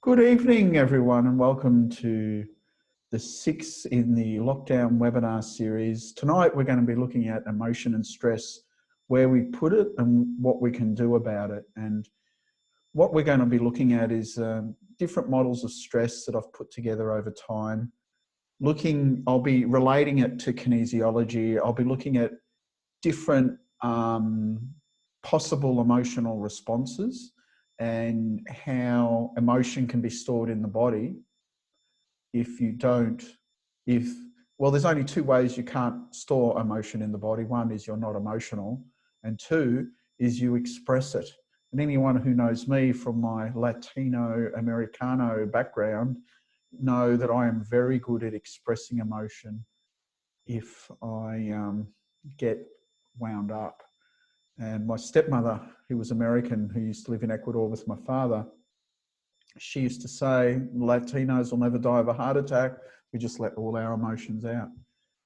Good evening, everyone, and welcome to the 6th in the lockdown webinar series. Tonight, we're going to be looking at emotion and stress, where we put it and what we can do about it. And what we're going to be looking at is different models of stress that I've put together over time. I'll be relating it to kinesiology. I'll be looking at different possible emotional responses and how emotion can be stored in the body well, there's only two ways you can't store emotion in the body. One is you're not emotional, and two is you express it. And anyone who knows me from my Latino Americano background know that I am very good at expressing emotion if I get wound up. And my stepmother, who was American, who used to live in Ecuador with my father, she used to say, Latinos will never die of a heart attack. We just let all our emotions out.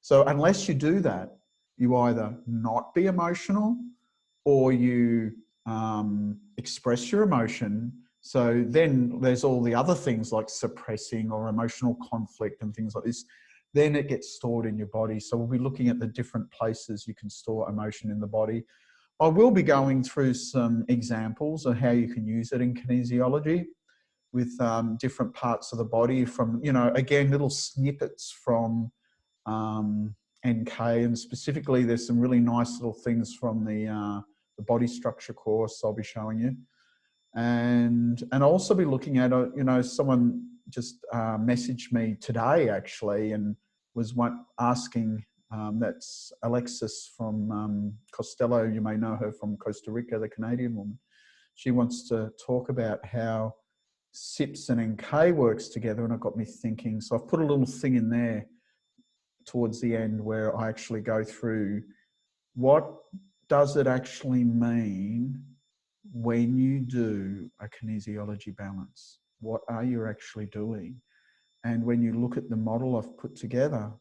So unless you do that, you either not be emotional or you express your emotion. So then there's all the other things like suppressing or emotional conflict and things like this. Then it gets stored in your body. So we'll be looking at the different places you can store emotion in the body. I will be going through some examples of how you can use it in kinesiology with different parts of the body from, again, little snippets from NK, and specifically there's some really nice little things from the body structure course I'll be showing you. And I'll also be looking at, someone just messaged me today actually and was asking, that's Alexis from Costello, you may know her from Costa Rica, the Canadian woman. She wants to talk about how SIPS and NK works together, and it got me thinking. So I've put a little thing in there towards the end where I actually go through what does it actually mean when you do a kinesiology balance? What are you actually doing? And when you look at the model I've put together,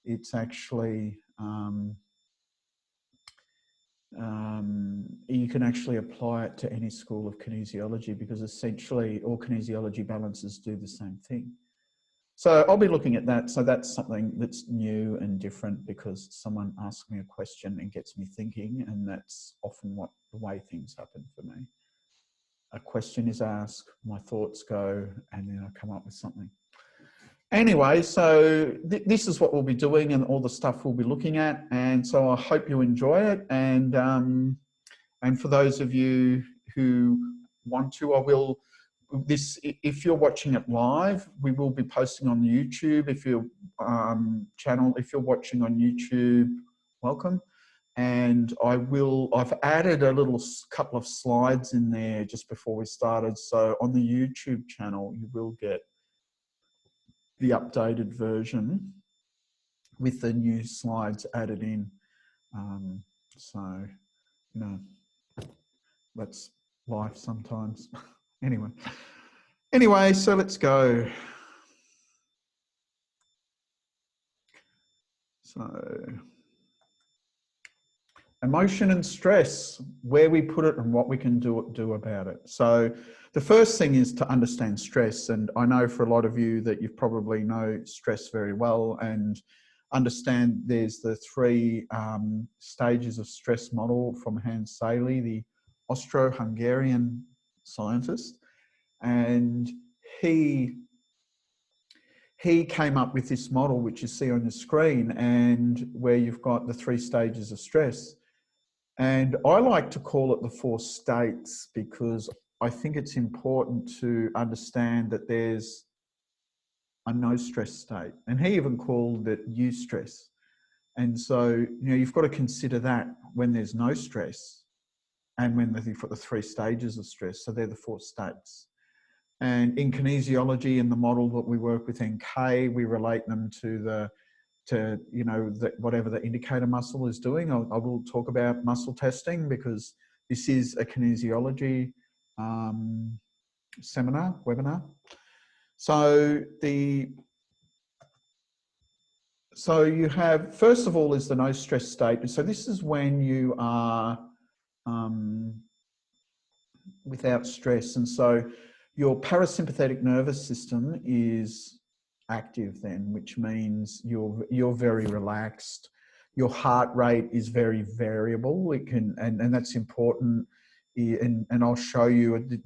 it's actually, you can actually apply it to any school of kinesiology because essentially all kinesiology balances do the same thing. So I'll be looking at that. So that's something that's new and different because someone asks me a question and gets me thinking, and that's often the way things happen for me. A question is asked, my thoughts go, and then I come up with something. Anyway, so this is what we'll be doing and all the stuff we'll be looking at. And so I hope you enjoy it. And for those of you who want to, if you're watching it live, we will be posting on YouTube. If you're if you're watching on YouTube, welcome. And I've added a couple of slides in there just before we started. So on the YouTube channel, you will get the updated version with the new slides added in. So, that's life sometimes. Anyway, so let's go. So, emotion and stress, where we put it and what we can do about it. So the first thing is to understand stress. And I know for a lot of you that you probably know stress very well and understand there's the three stages of stress model from Hans Selye, the Austro-Hungarian scientist. And he came up with this model, which you see on your screen, and where you've got the three stages of stress. And I like to call it the 4 states because I think it's important to understand that there's a no stress state. And he even called it eustress. And so, you've got to consider that when there's no stress and when you've got the 3 stages of stress. So they're the 4 states. And in kinesiology, in the model that we work with NK, we relate them to whatever the indicator muscle is doing. I will talk about muscle testing because this is a kinesiology webinar. So you have, first of all, is the no stress state. So this is when you are without stress. And so your parasympathetic nervous system is active then, which means you're very relaxed. Your heart rate is very variable. It can, and that's important. And I'll show you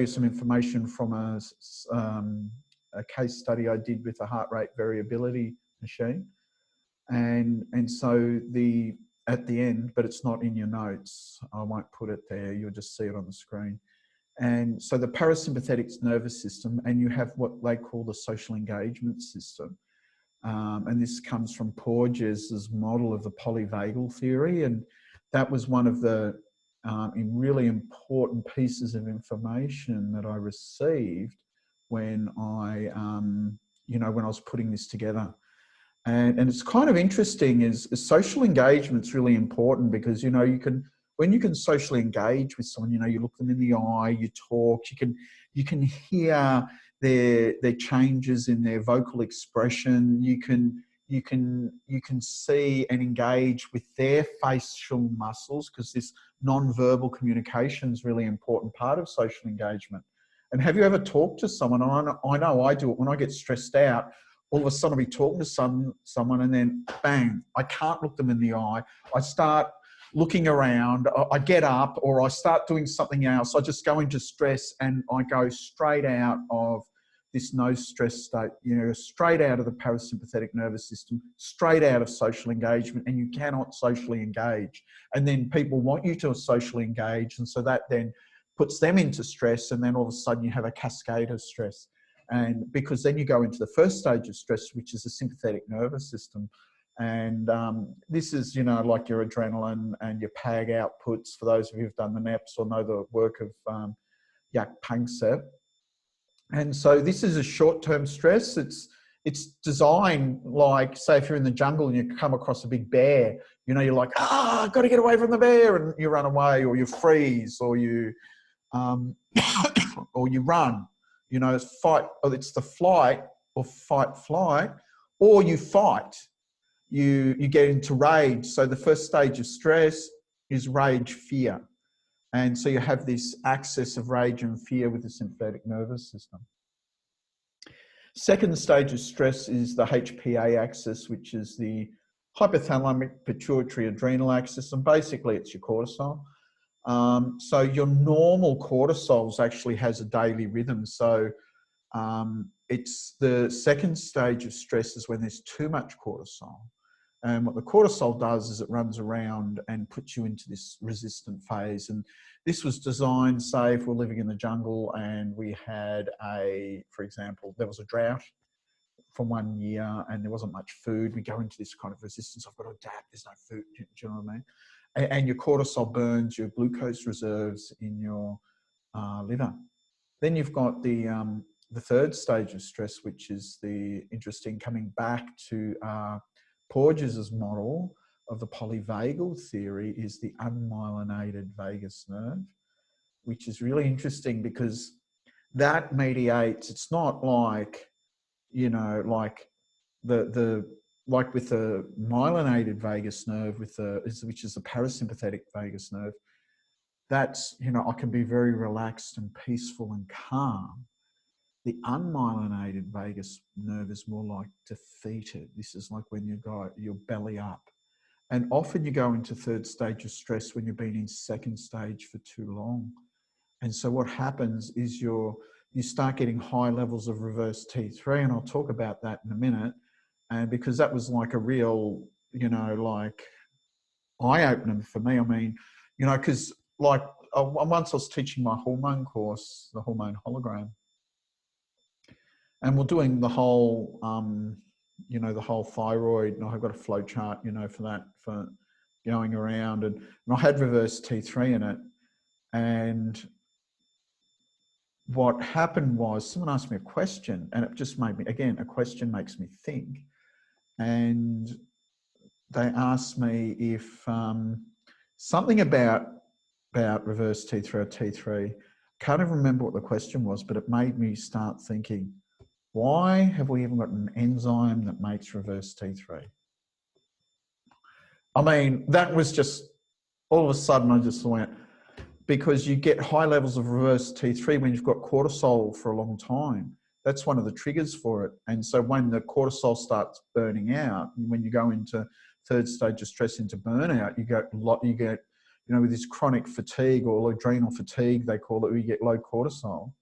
some information from a case study I did with a heart rate variability machine. And so at the end, but it's not in your notes. I won't put it there. You'll just see it on the screen. And so the parasympathetic nervous system, and you have what they call the social engagement system. And this comes from Porges's model of the polyvagal theory. And that was one of the really important pieces of information that I received when I was putting this together. And it's kind of interesting is social engagement's really important because, when you can socially engage with someone, you look them in the eye, you talk, you can hear their changes in their vocal expression. You can see and engage with their facial muscles because this non-verbal communication is really important part of social engagement. And have you ever talked to someone? I know I do it when I get stressed out. All of a sudden I'll be talking to someone and then bang, I can't look them in the eye. I start looking around, I get up or I start doing something else. I just go into stress and I go straight out of this no stress state, straight out of the parasympathetic nervous system, straight out of social engagement, and you cannot socially engage. And then people want you to socially engage. And so that then puts them into stress. And then all of a sudden you have a cascade of stress. And because then you go into the first stage of stress, which is the sympathetic nervous system. And this is, like your adrenaline and your PAG outputs, for those of you who've done the NEPs or know the work of Jaak Panksepp. And so this is a short-term stress. It's designed like, say, if you're in the jungle and you come across a big bear, you're like, I've got to get away from the bear, and you run away, or you freeze, or you or you run. It's fight, or it's the flight or fight, or you fight. You get into rage. So the first stage of stress is rage, fear. And so you have this axis of rage and fear with the sympathetic nervous system. Second stage of stress is the HPA axis, which is the hypothalamic pituitary adrenal axis. And basically it's your cortisol. So your normal cortisol actually has a daily rhythm. So it's the second stage of stress is when there's too much cortisol. And what the cortisol does is it runs around and puts you into this resistant phase. And this was designed, say, if we're living in the jungle and we had for example, there was a drought from 1 year and there wasn't much food, we go into this kind of resistance. I've got to adapt, there's no food, do you know what I mean? And your cortisol burns your glucose reserves in your liver. Then you've got the third stage of stress, which is the interesting, coming back to Porges's model of the polyvagal theory, is the unmyelinated vagus nerve, which is really interesting because that mediates. It's not like, like like with the myelinated vagus nerve, which is the parasympathetic vagus nerve. That's, I can be very relaxed and peaceful and calm. The unmyelinated vagus nerve is more like defeated. This is like when you go, your belly up. And often you go into third stage of stress when you've been in second stage for too long. And so what happens is you start getting high levels of reverse T3, and I'll talk about that in a minute. And because that was like a real, like eye-opener for me. I mean, because like once I was teaching my hormone course, the hormone hologram, and we're doing the whole, the whole thyroid, and I've got a flow chart, for that, for going around, and I had reverse T3 in it. And what happened was someone asked me a question, and it just made me, again, a question makes me think. And they asked me if something about reverse T3 or T3, can't even remember what the question was, but it made me start thinking, why have we even got an enzyme that makes reverse T3? I mean, that was just, all of a sudden I just went, because you get high levels of reverse T3 when you've got cortisol for a long time. That's one of the triggers for it. And so when the cortisol starts burning out, when you go into third stage of stress, into burnout, you get, you know, with this chronic fatigue or adrenal fatigue, they call it, where you get low cortisol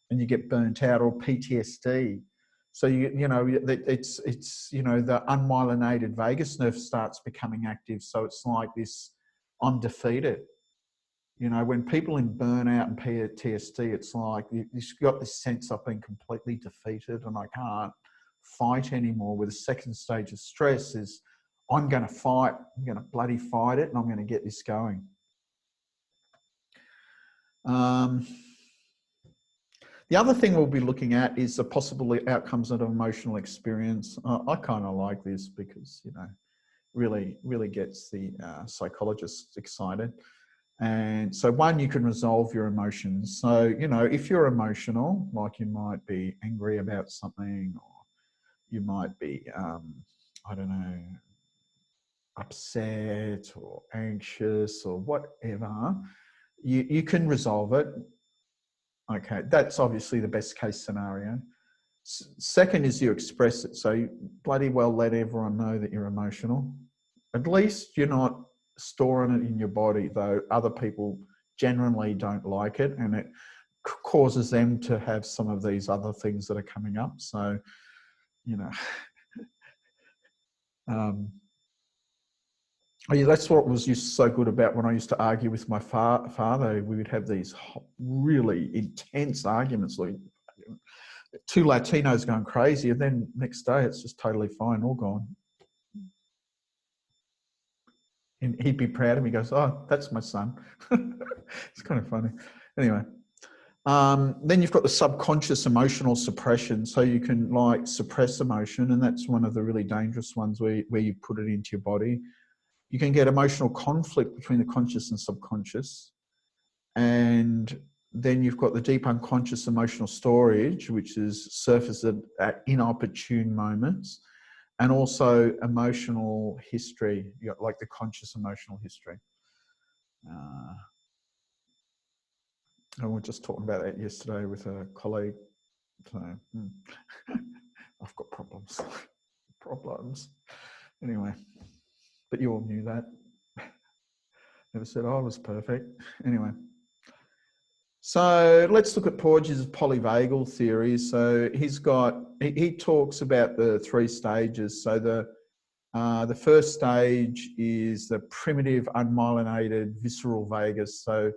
and you get burnt out, or PTSD. So, you know, it's, you know, the unmyelinated vagus nerve starts becoming active. So it's like this, I'm defeated. You know, when people in burnout and PTSD, it's like you've got this sense of being completely defeated and I can't fight anymore. With the second stage of stress is, I'm going to fight, I'm going to bloody fight it, and I'm going to get this going. The other thing we'll be looking at is the possible outcomes of emotional experience. I kind of like this because, you know, really gets the psychologists excited. And so one, you can resolve your emotions. So, you know, if you're emotional, like you might be angry about something, or you might be, I don't know, upset or anxious or whatever, you can resolve it. Okay, that's obviously the best case scenario. Second is you express it. So you bloody well let everyone know that you're emotional. At least you're not storing it in your body, though other people generally don't like it, and it causes them to have some of these other things that are coming up. So, you know, that's what was just so good about when I used to argue with my father. We would have these really intense arguments, like two Latinos going crazy, and then next day it's just totally fine, all gone. And he'd be proud of me. He goes, oh, that's my son. It's kind of funny. Anyway, then you've got the subconscious emotional suppression. So you can like suppress emotion, and that's one of the really dangerous ones where you put it into your body. You can get emotional conflict between the conscious and subconscious. And then you've got the deep unconscious emotional storage, which is surfaced at inopportune moments. And also emotional history, you know, like the conscious emotional history. I was just talking about that yesterday with a colleague. So I've got problems. Anyway, but you all knew that. Never said I was perfect. Anyway. So let's look at Porges' polyvagal theory. So he talks about the three stages. So the first stage is the primitive unmyelinated visceral vagus. So,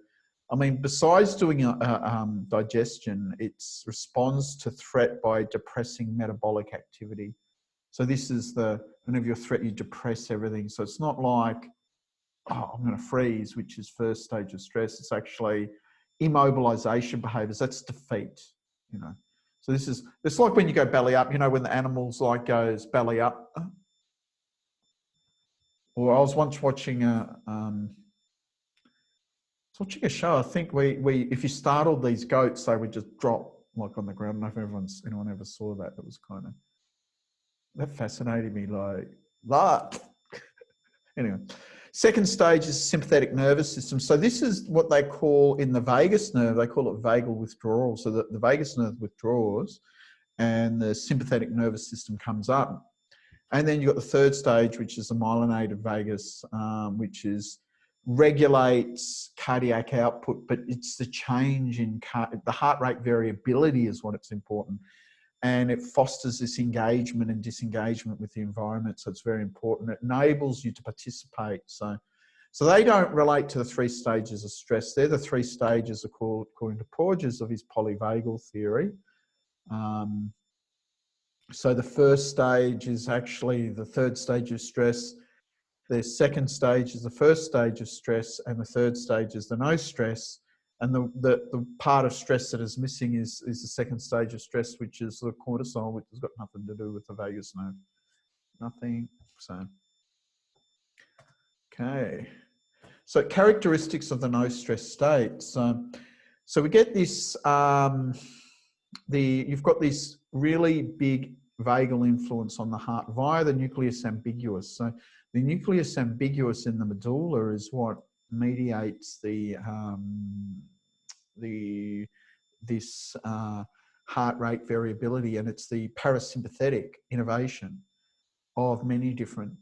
I mean, besides doing digestion, it responds to threat by depressing metabolic activity. So this is whenever you're threatened, you depress everything. So it's not like, oh, I'm going to freeze, which is first stage of stress. It's actually immobilization behaviors. That's defeat, you know. So it's like when you go belly up, you know, when the animal's like goes belly up. Or I was once watching a show. I think if you startled these goats, they would just drop like on the ground. I don't know if anyone ever saw that. It was that fascinated me, like that. Anyway, second stage is sympathetic nervous system. So this is what they call in the vagus nerve, they call it vagal withdrawal. So the vagus nerve withdraws and the sympathetic nervous system comes up. And then you've got the third stage, which is the myelinated vagus, which regulates cardiac output, but it's the change in the heart rate variability is what it's important. And it fosters this engagement and disengagement with the environment. So it's very important. It enables you to participate. So they don't relate to the three stages of stress. They're the three stages according to Porges of his polyvagal theory. So the first stage is actually the third stage of stress. The second stage is the first stage of stress, and the third stage is the no stress. And the part of stress that is missing is the second stage of stress, which is the cortisol, which has got nothing to do with the vagus nerve. Nothing. So, okay. So characteristics of the no stress state. So we get this, you've got this really big vagal influence on the heart via the nucleus ambiguus. So the nucleus ambiguus in the medulla is what mediates this heart rate variability, and it's the parasympathetic innervation of many different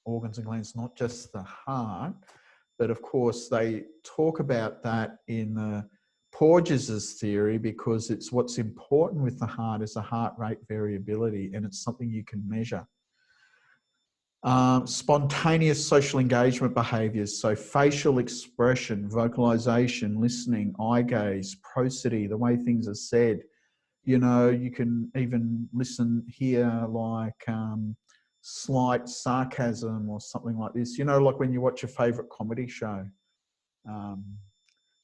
organs and glands, not just the heart. But of course, they talk about that in the Porges's theory, because it's what's important with the heart is the heart rate variability, and it's something you can measure. Spontaneous social engagement behaviors, so facial expression, vocalization, listening, eye gaze, prosody, the way things are said. You know, you can even hear like slight sarcasm or something like this. You know, like when you watch your favorite comedy show.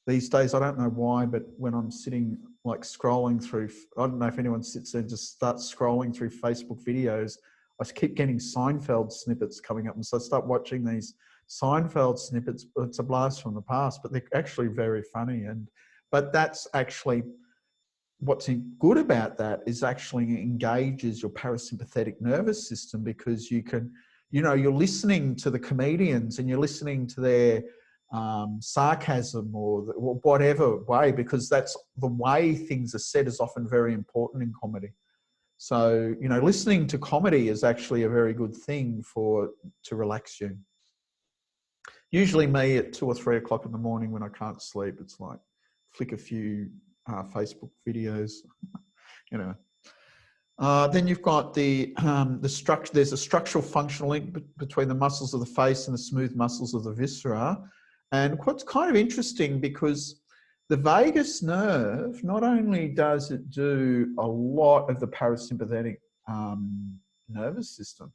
These days, I don't know why, but when I'm sitting like scrolling through, I don't know if anyone sits there and just starts scrolling through Facebook videos, I keep getting Seinfeld snippets coming up. And so I start watching these Seinfeld snippets. It's a blast from the past, but they're actually very funny. But that's actually, what's good about that is actually engages your parasympathetic nervous system, because you can, you know, you're listening to the comedians and you're listening to their sarcasm or whatever way, because that's the way things are said is often very important in comedy. So, you know, listening to comedy is actually a very good thing to relax you. Usually me at 2 or 3 o'clock in the morning when I can't sleep, it's like flick a few Facebook videos, you know. Then you've got the structure. There's a structural functional link between the muscles of the face and the smooth muscles of the viscera. And what's kind of interesting, because the vagus nerve, not only does it do a lot of the parasympathetic nervous system,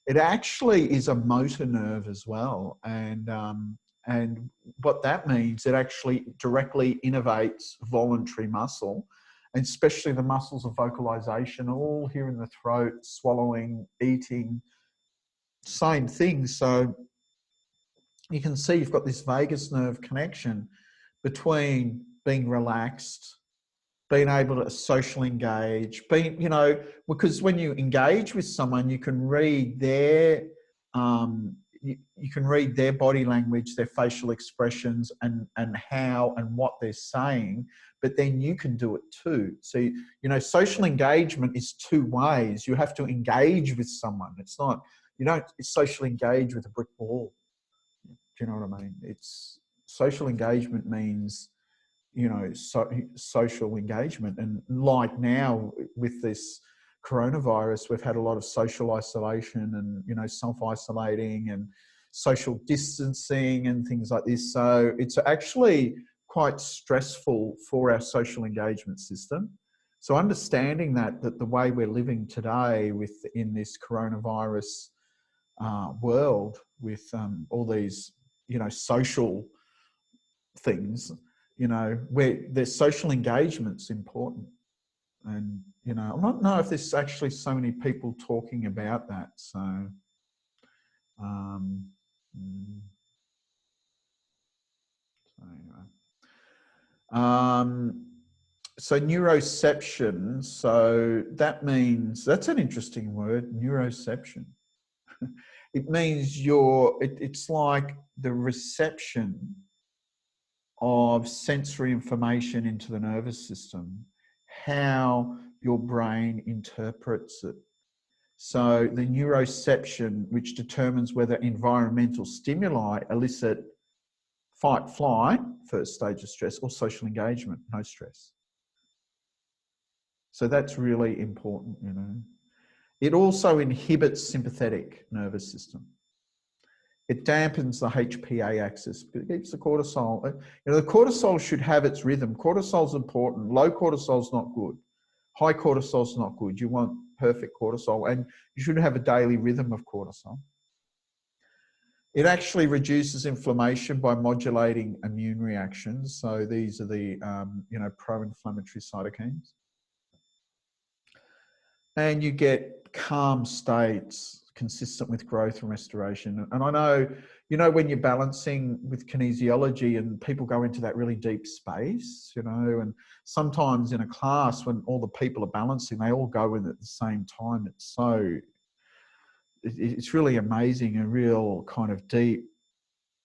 it actually is a motor nerve as well. And what that means, it actually directly innervates voluntary muscle, and especially the muscles of vocalization, all here in the throat, swallowing, eating, same thing. So you can see you've got this vagus nerve connection between being relaxed, being able to socially engage, being, you know, because when you engage with someone, you can read their, you can read their body language, their facial expressions, and how and what they're saying, but then you can do it too. So, you know, social engagement is two ways. You have to engage with someone. It's not, you don't socially engage with a brick wall. Do you know what I mean? It's social engagement means, you know, social engagement. And like now with this coronavirus, we've had a lot of social isolation and, you know, self-isolating and social distancing and things like this. So it's actually quite stressful for our social engagement system. So understanding that the way we're living today in this coronavirus world with all these, you know, social things, you know, where there's social engagement's important. And, you know, I don't know if there's actually so many people talking about that. So, so neuroception, so that means, that's an interesting word, neuroception. It means it's like the reception of sensory information into the nervous system, how your brain interprets it. So the neuroception, which determines whether environmental stimuli elicit fight, flight, first stage of stress, or social engagement, no stress. So that's really important, you know. It also inhibits sympathetic nervous system. It dampens the HPA axis, but it keeps the cortisol. You know, the cortisol should have its rhythm. Cortisol's important. Low cortisol's not good. High cortisol's not good. You want perfect cortisol, and you should have a daily rhythm of cortisol. It actually reduces inflammation by modulating immune reactions. So these are the, you know, pro-inflammatory cytokines. And you get calm states consistent with growth and restoration. And I know, you know, when you're balancing with kinesiology and people go into that really deep space, you know, and sometimes in a class when all the people are balancing, they all go in at the same time. It's really amazing, a real kind of deep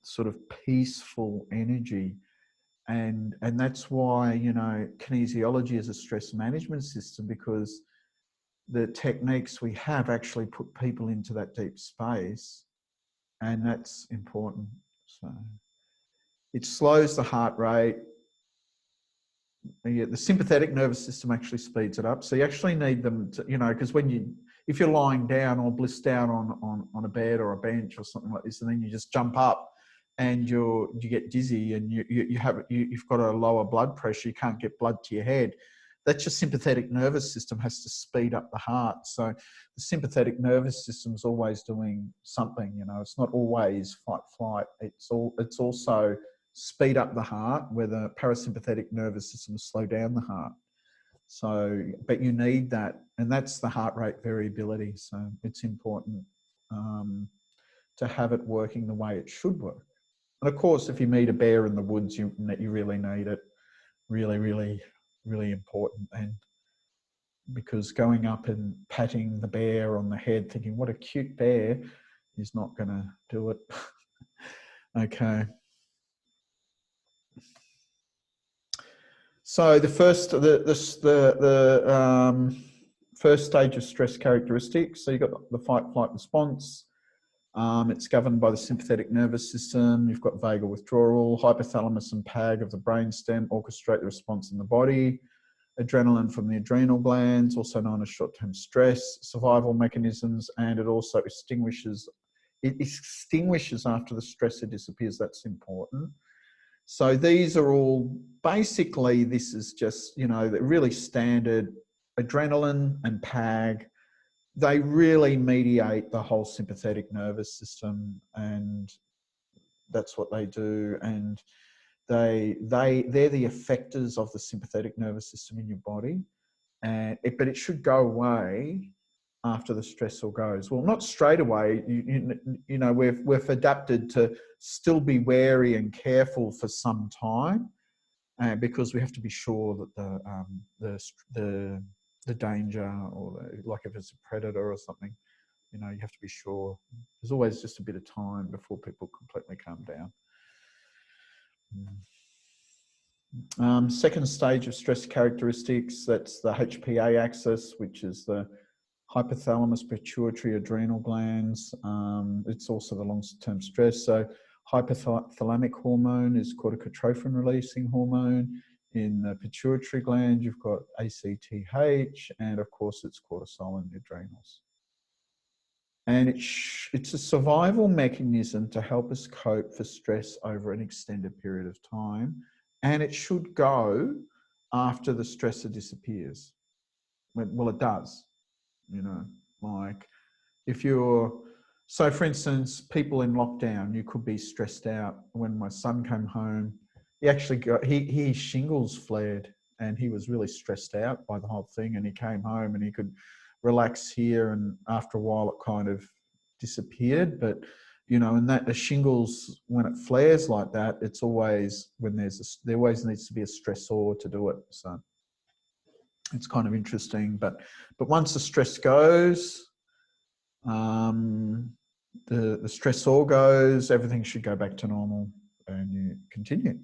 sort of peaceful energy. And that's why, you know, kinesiology is a stress management system, because the techniques we have actually put people into that deep space, and that's important. So it slows the heart rate. The sympathetic nervous system actually speeds it up. So you actually need them to, you know, because if you're lying down or blissed down on a bed or a bench or something like this, and then you just jump up and you get dizzy and you've got a lower blood pressure, you can't get blood to your head. That's your sympathetic nervous system has to speed up the heart. So the sympathetic nervous system is always doing something, you know, it's not always fight, flight. It's also speed up the heart, where the parasympathetic nervous system slow down the heart. So, but you need that, and that's the heart rate variability. So it's important to have it working the way it should work. And of course, if you meet a bear in the woods, you really need it. Really, really, really important. And because going up and patting the bear on the head, thinking, what a cute bear, is not going to do it. Okay. So the first stage of stress characteristics. So you've got the fight-flight response. It's governed by the sympathetic nervous system. You've got vagal withdrawal, hypothalamus and PAG of the brainstem orchestrate the response in the body. Adrenaline from the adrenal glands, also known as short-term stress, survival mechanisms, and it also extinguishes after the stressor disappears. That's important. So these are all, basically, this is just, you know, the really standard adrenaline and PAG. They really mediate the whole sympathetic nervous system, and that's what they do. And they're the effectors of the sympathetic nervous system in your body. But it should go away after the stressor goes. Well, not straight away. You know, we've adapted to still be wary and careful for some time, because we have to be sure that the danger, or like if it's a predator or something, you know, you have to be sure. There's always just a bit of time before people completely calm down. Second stage of stress characteristics, that's the HPA axis, which is the hypothalamus, pituitary, adrenal glands. It's also the long-term stress. So hypothalamic hormone is corticotrophin releasing hormone. In the pituitary gland, you've got ACTH, and of course it's cortisol in the adrenals. And it's a survival mechanism to help us cope for stress over an extended period of time. And it should go after the stressor disappears. Well, it does, you know, like if so for instance, people in lockdown, you could be stressed out. When my son came home, his shingles flared, and he was really stressed out by the whole thing. And he came home and he could relax here, and after a while it kind of disappeared. But you know, and that the shingles, when it flares like that, it's always when there always needs to be a stressor to do it. So it's kind of interesting. But once the stress goes, the stressor goes, everything should go back to normal, and you continue.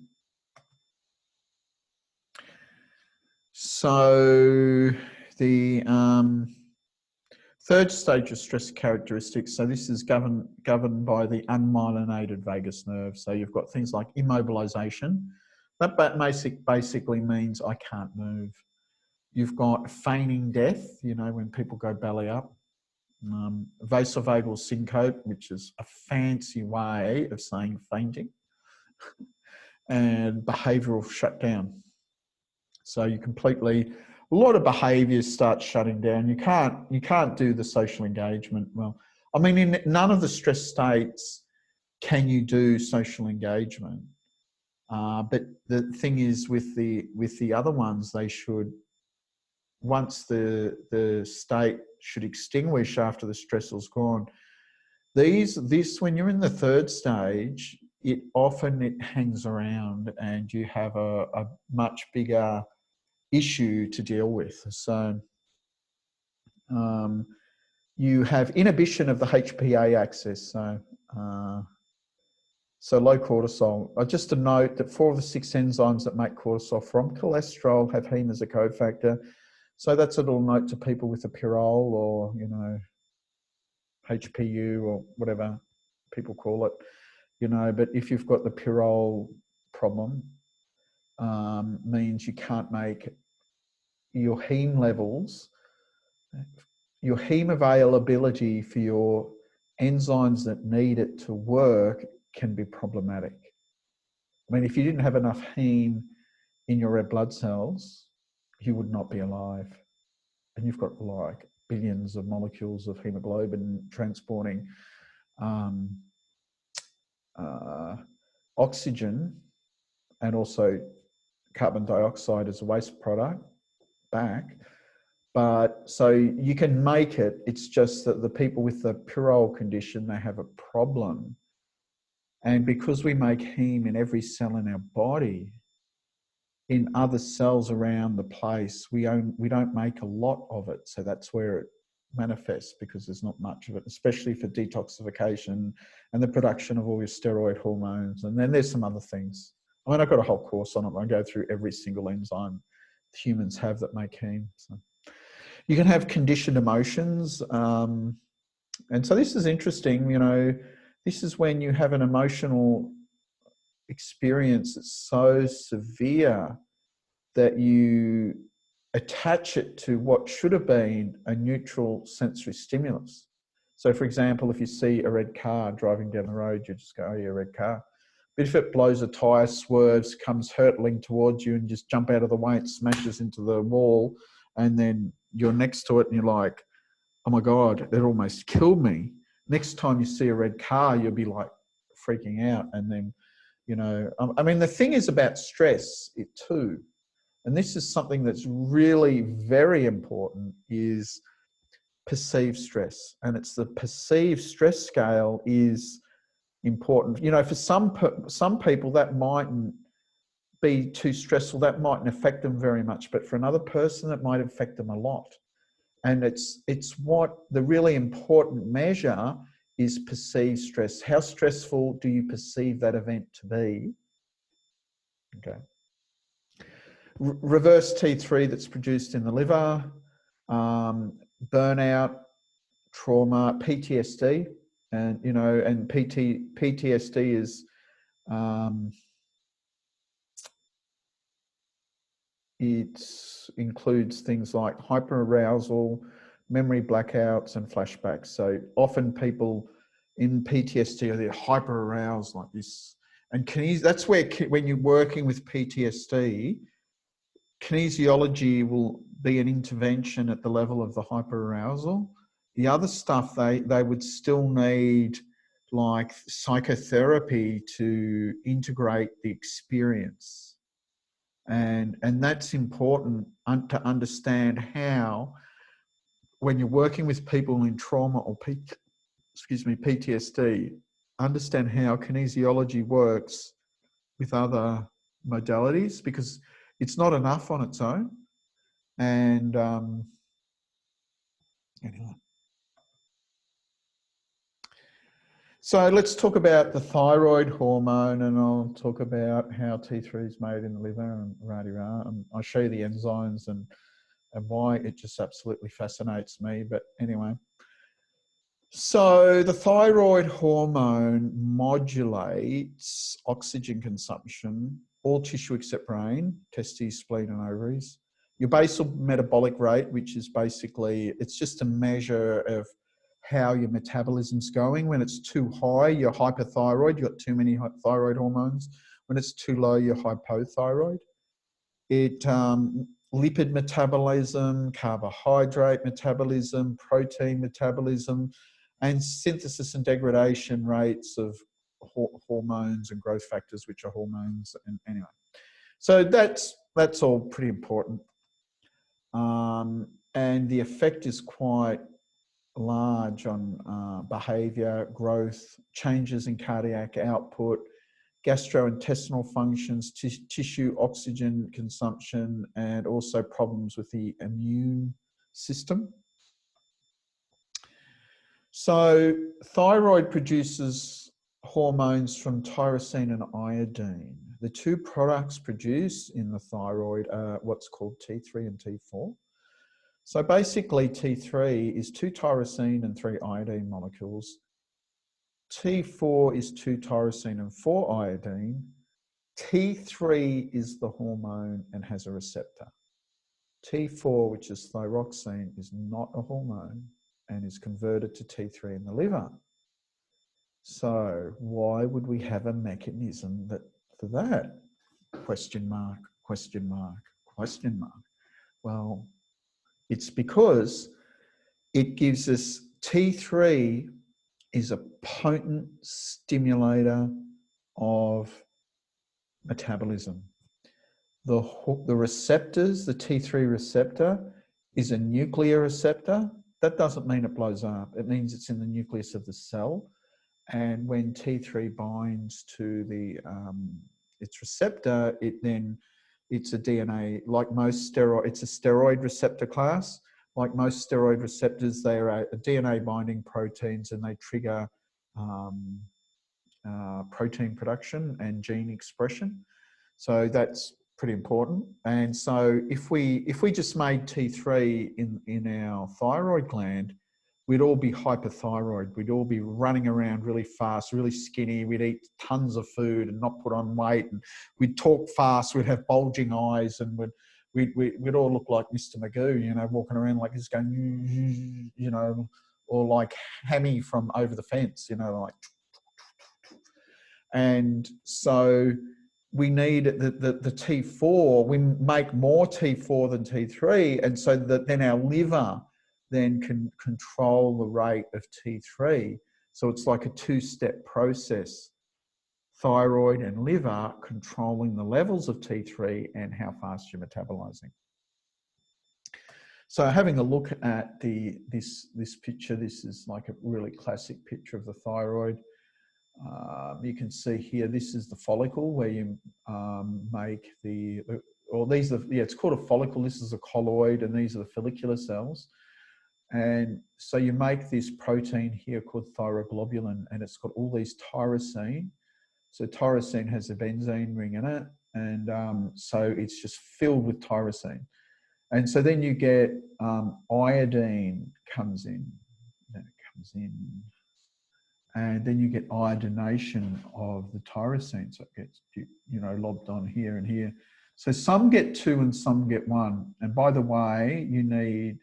So the third stage of stress characteristics, so this is governed by the unmyelinated vagus nerve. So you've got things like immobilization. That basically means I can't move. You've got feigning death, you know, when people go belly up. Vasovagal syncope, which is a fancy way of saying fainting. And behavioural shutdown. So you completely, a lot of behaviours start shutting down. You can't do the social engagement. Well, I mean, in none of the stress states can you do social engagement. But the thing is, with the other ones, they should, once the state should extinguish after the stressor's gone. This when you're in the third stage, it hangs around, and you have a much bigger issue to deal with. So you have inhibition of the HPA axis. So low cortisol. Just to note that 4 of the 6 enzymes that make cortisol from cholesterol have heme as a cofactor. So that's a little note to people with a pyrrole or, you know, HPU or whatever people call it, you know. But if you've got the pyrrole problem, means you can't make your heme levels, your heme availability for your enzymes that need it to work can be problematic. I mean, if you didn't have enough heme in your red blood cells, you would not be alive. And you've got like billions of molecules of hemoglobin transporting oxygen and also carbon dioxide as a waste product back. But so you can make it, it's just that the people with the pyrrole condition, they have a problem. And because we make heme in every cell in our body, in other cells around the place, we don't make a lot of it. So that's where it manifests, because there's not much of it, especially for detoxification and the production of all your steroid hormones. And then there's some other things. I mean, I've got a whole course on it. I go through every single enzyme humans have that make heme. So you can have conditioned emotions. And so this is interesting, you know, this is when you have an emotional experience that's so severe that you attach it to what should have been a neutral sensory stimulus. So for example, if you see a red car driving down the road, you just go, oh yeah, red car. But if it blows a tire, swerves, comes hurtling towards you and just jump out of the way, it smashes into the wall, and then you're next to it and you're like, oh my God, it almost killed me. Next time you see a red car, you'll be like freaking out. And then, you know, I mean, the thing is about stress too, and this is something that's really very important, is perceived stress. And it's the perceived stress scale is important. You know, for some people that mightn't be too stressful, that mightn't affect them very much, but for another person, it might affect them a lot. And it's what the really important measure is perceived stress. How stressful do you perceive that event to be? Okay. Reverse T3 that's produced in the liver, burnout, trauma, PTSD, and you know, and PTSD is it includes things like hyperarousal, memory blackouts, and flashbacks. So often people in PTSD are hyperaroused like this, and that's where when you're working with PTSD, kinesiology will be an intervention at the level of the hyperarousal. The other stuff, they would still need like psychotherapy to integrate the experience. And that's important to understand how, when you're working with people in trauma or PTSD, understand how kinesiology works with other modalities, because it's not enough on its own. And anyway. So let's talk about the thyroid hormone, and I'll talk about how T3 is made in the liver and rah-de-rah, and I'll show you the enzymes and why it just absolutely fascinates me. But anyway, so the thyroid hormone modulates oxygen consumption, all tissue except brain, testes, spleen and ovaries. Your basal metabolic rate, which is basically, it's just a measure of how your metabolism's going. When it's too high, you're hyperthyroid, you've got too many thyroid hormones. When it's too low, you're hypothyroid. It lipid metabolism, carbohydrate metabolism, protein metabolism, and synthesis and degradation rates of hormones and growth factors, which are hormones. And anyway, so that's all pretty important. And the effect is quite large on behavior, growth, changes in cardiac output, gastrointestinal functions, tissue oxygen consumption, and also problems with the immune system. So thyroid produces hormones from tyrosine and iodine. The two products produced in the thyroid are what's called T3 and T4. So basically T3 is 2 tyrosine and 3 iodine molecules. T4 is 2 tyrosine and 4 iodine. T3 is the hormone and has a receptor. T4, which is thyroxine, is not a hormone and is converted to T3 in the liver. So why would we have a mechanism for that? Question mark, question mark, question mark. Well, it's because it gives us T3 is a potent stimulator of metabolism. The receptors, the T3 receptor is a nuclear receptor. That doesn't mean it blows up. It means it's in the nucleus of the cell. And when T3 binds to its receptor, it's a DNA, like most it's a steroid receptor class. Like most steroid receptors, they are a DNA binding proteins and they trigger protein production and gene expression. So that's pretty important. And so if we just made T3 in our thyroid gland, we'd all be hyperthyroid. We'd all be running around really fast, really skinny. We'd eat tons of food and not put on weight. And we'd talk fast. We'd have bulging eyes, and we'd all look like Mr. Magoo, you know, walking around like this, going, you know, or like Hammy from Over the Fence, you know, like. And so we need the T4. We make more T4 than T3, and so that then our liver then can control the rate of T3. So it's like a two-step process. Thyroid and liver controlling the levels of T3 and how fast you're metabolizing. So having a look at this picture, this is like a really classic picture of the thyroid. You can see here, this is the follicle where you make it's called a follicle. This is a colloid, and these are the follicular cells. And so you make this protein here called thyroglobulin, and it's got all these tyrosine. So tyrosine has a benzene ring in it, and so it's just filled with tyrosine. And so then you get iodine comes in. Then it comes in. And then you get iodination of the tyrosine. So it gets, you know, lobbed on here and here. So some get 2 and some get 1. And by the way, you need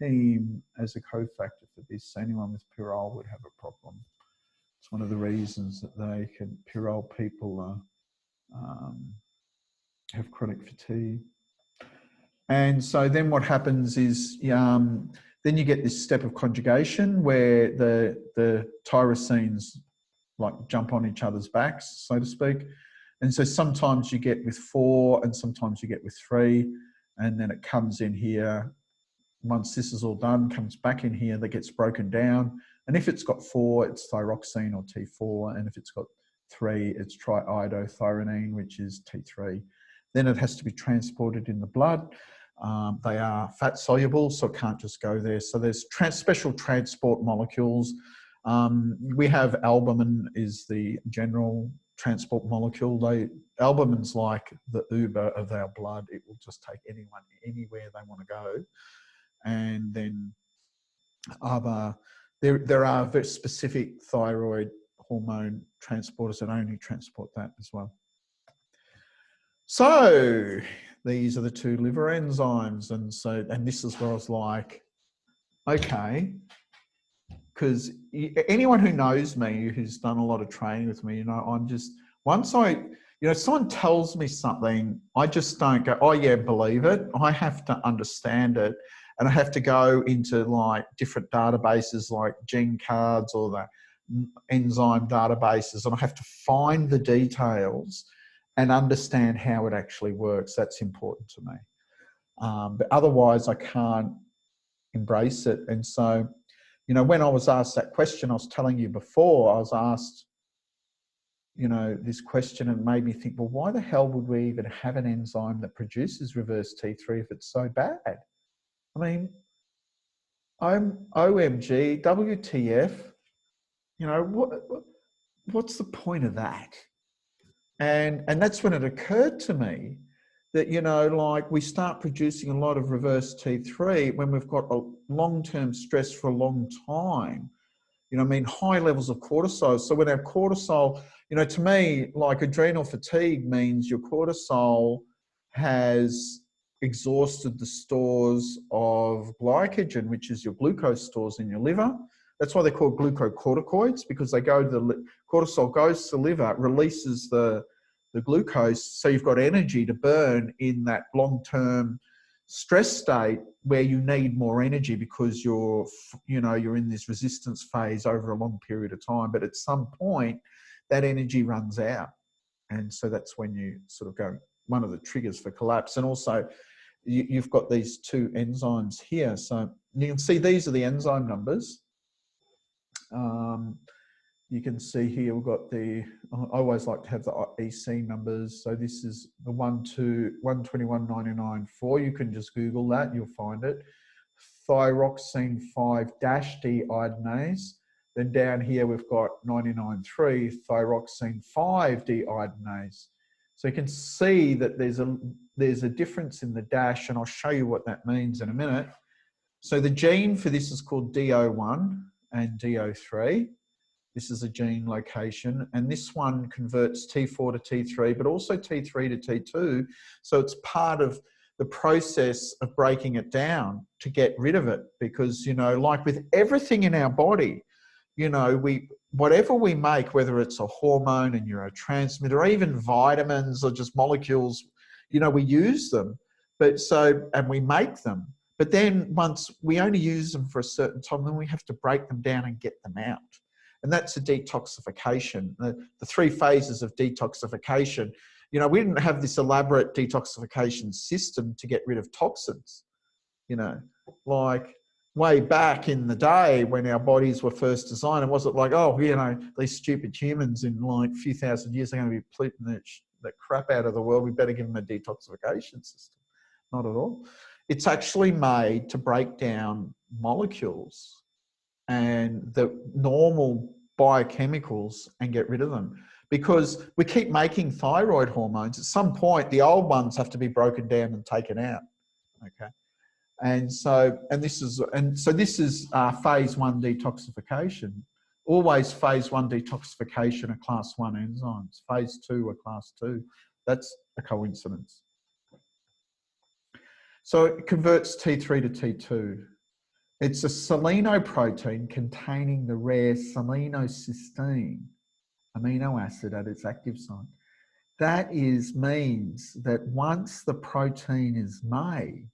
heme as a cofactor for this. So anyone with pyrrole would have a problem. It's one of the reasons that pyrrole people have chronic fatigue. And so then what happens is, then you get this step of conjugation where the tyrosines like jump on each other's backs, so to speak. And so sometimes you get with 4 and sometimes you get with 3, and then it comes in here. Once this is all done, comes back in here, that gets broken down. And if it's got 4, it's thyroxine or T4. And if it's got 3, it's triiodothyronine, which is T3. Then it has to be transported in the blood. They are fat soluble, so it can't just go there. So there's special transport molecules. We have albumin is the general transport molecule. Albumin's like the Uber of our blood. It will just take anyone anywhere they want to go. And then there are very specific thyroid hormone transporters that only transport that as well. So these are the 2 liver enzymes. And this is where I was like, okay, because anyone who knows me, who's done a lot of training with me, you know, I'm just, once someone tells me something, I just don't go, oh yeah, believe it. I have to understand it. And I have to go into like different databases like gene cards or the enzyme databases, and I have to find the details and understand how it actually works. That's important to me. But otherwise I can't embrace it. And so, you know, when I was asked that question, I was telling you before, I was asked, you know, this question, and made me think, well, why the hell would we even have an enzyme that produces reverse T3 if it's so bad? I mean, I'm OMG, WTF, you know, what's the point of that? And that's when it occurred to me that, you know, like we start producing a lot of reverse T3 when we've got a long-term stress for a long time. You know, I mean, high levels of cortisol. So when our cortisol, you know, to me, like adrenal fatigue means your cortisol has exhausted the stores of glycogen, which is your glucose stores in your liver. That's why they're called glucocorticoids, because they go to the cortisol goes to the liver, releases the glucose, so you've got energy to burn in that long-term stress state where you need more energy because you're in this resistance phase over a long period of time. But at some point, that energy runs out, and so that's when you sort of go, one of the triggers for collapse. And also, you've got these two enzymes here, so you can see these are the enzyme numbers. You can see here we've got I always like to have the EC numbers. So this is the 121.99.4. You can just Google that, you'll find it. Thyroxine 5-deiodinase. Then down here we've got 99.3 thyroxine 5-deiodinase. So you can see that there's a difference in the dash, and I'll show you what that means in a minute. So the gene for this is called DO1 and DO3. This is a gene location, and this one converts T4 to T3, but also T3 to T2. So it's part of the process of breaking it down to get rid of it, because, you know, like with everything in our body, you know, whatever we make, whether it's a hormone, a neurotransmitter, or even vitamins or just molecules, you know, we use them, and we make them. But then once we only use them for a certain time, then we have to break them down and get them out. And that's a detoxification. The three phases of detoxification. You know, we didn't have this elaborate detoxification system to get rid of toxins. You know, like way back in the day when our bodies were first designed, it wasn't like, oh, you know, these stupid humans in like a few thousand years are going to be polluting the crap out of the world. We better give them a detoxification system. Not at all. It's actually made to break down molecules and the normal biochemicals and get rid of them, because we keep making thyroid hormones. At some point, the old ones have to be broken down and taken out. Okay, so this is phase 1 detoxification. Always phase 1 detoxification are class 1 enzymes. Phase 2 are class 2. That's a coincidence. So it converts T3 to T2. It's a selenoprotein containing the rare selenocysteine amino acid at its active site. That means that once the protein is made,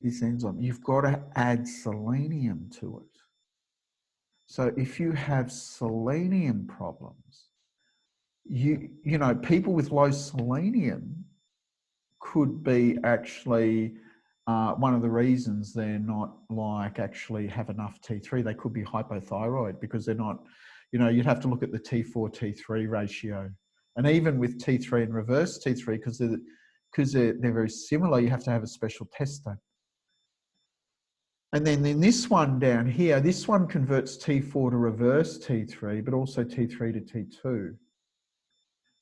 this enzyme, you've got to add selenium to it. So if you have selenium problems, you know, people with low selenium could be actually one of the reasons they're not like actually have enough T3. They could be hypothyroid because they're not, you know, you'd have to look at the T4, T3 ratio. And even with T3 and reverse T3, because they're very similar, you have to have a special test done. And then in this one down here, this one converts T4 to reverse T3, but also T3 to T2.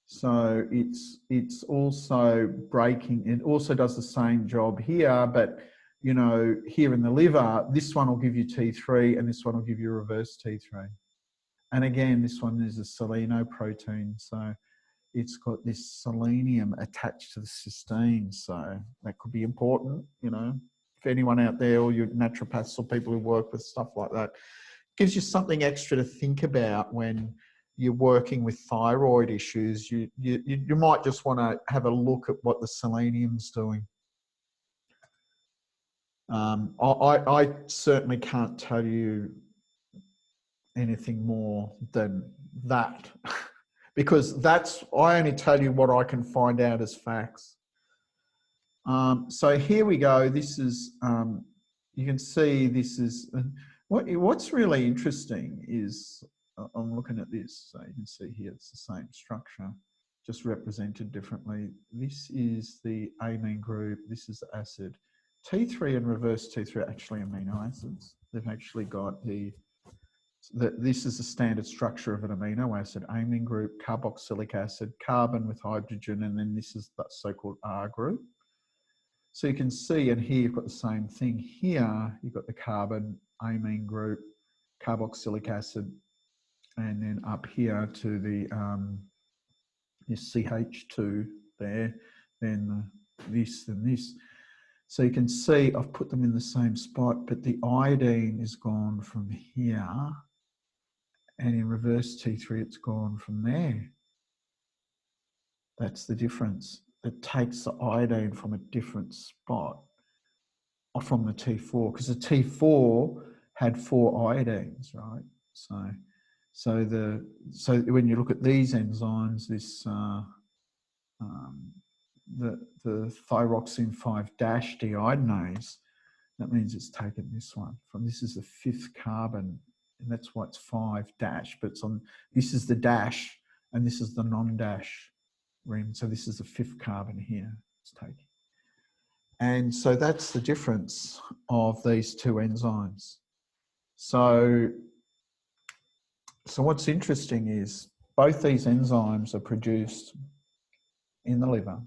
So it's also breaking, it also does the same job here, but, you know, here in the liver, this one will give you T3 and this one will give you reverse T3. And again, this one is a selenoprotein, so it's got this selenium attached to the cysteine, so that could be important, you know. If anyone out there, or your naturopaths or people who work with stuff like that, gives you something extra to think about when you're working with thyroid issues. You might just want to have a look at what the selenium's doing. I certainly can't tell you anything more than that because I only tell you what I can find out as facts. So here we go. This is, you can see this is, what's really interesting is, I'm looking at this, so you can see here it's the same structure, just represented differently. This is the amine group, this is the acid. T3 and reverse T3 are actually amino acids. They've actually got the This is the standard structure of an amino acid: amine group, carboxylic acid, carbon with hydrogen, and then this is the so-called R group. So you can see, and here you've got the same thing. Here you've got the carbon, amine group, carboxylic acid, and then up here to the this CH2 there, then this and this. So you can see I've put them in the same spot, but the iodine is gone from here, and in reverse T3 it's gone from there. That's the difference. It takes the iodine from a different spot, or from the T4, because the T4 had 4 iodines, right? So when you look at these enzymes, this the thyroxine 5' deiodinase, that means it's taken this one from, this is the 5th carbon, and that's why it's 5', but it's on, this is the dash and this is the non-dash ring. So this is the 5th carbon here it's taking. And so that's the difference of these two enzymes. So what's interesting is both these enzymes are produced in the liver.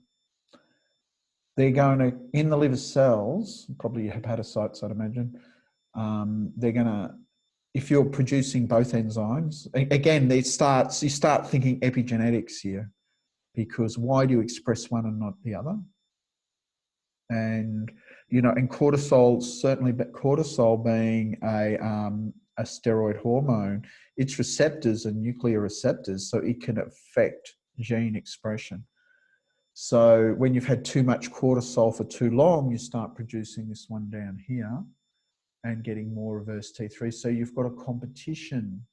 They're going to, in the liver cells, probably hepatocytes, I'd imagine, they're going to, if you're producing both enzymes, again, you start thinking epigenetics here, because why do you express one and not the other? And, you know, and cortisol, certainly, but cortisol being a steroid hormone, its receptors are nuclear receptors, so it can affect gene expression. So when you've had too much cortisol for too long, you start producing this one down here and getting more reverse T3. So you've got a competition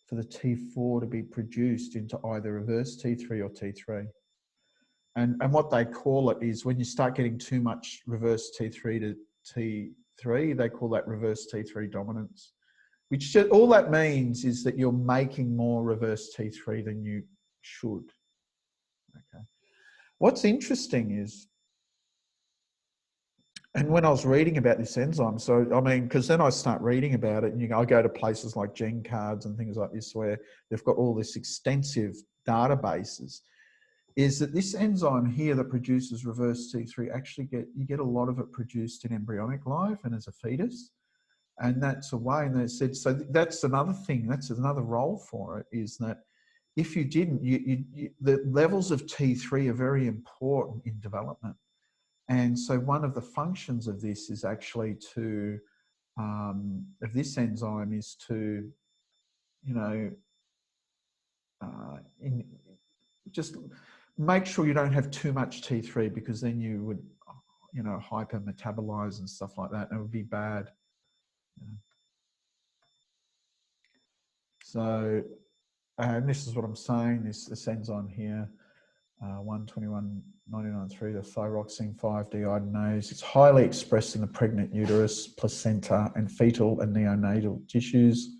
for the T4 to be produced into either reverse T3 or T3. And what they call it is, when you start getting too much reverse T3 to T3, they call that reverse T3 dominance, which just, all that means is that you're making more reverse T3 than you should. Okay. What's interesting is, and when I was reading about this enzyme, so I mean, because then I start reading about it, and I go to places like Gene Cards and things like this, where they've got all this extensive databases, is that this enzyme here that produces reverse T3, actually you get a lot of it produced in embryonic life and as a fetus. And that's a way, and they said, so that's another thing, that's another role for it, is that if you didn't, the levels of T3 are very important in development. And so one of the functions of this is actually to, of this enzyme is to, you know, just make sure you don't have too much T3, because then you would, you know, hyper-metabolize and stuff like that, and it would be bad. You know. So, and this is what I'm saying, this enzyme here, 121-99-3, the thyroxine 5' deiodinase. It's highly expressed in the pregnant uterus, placenta, and fetal and neonatal tissues.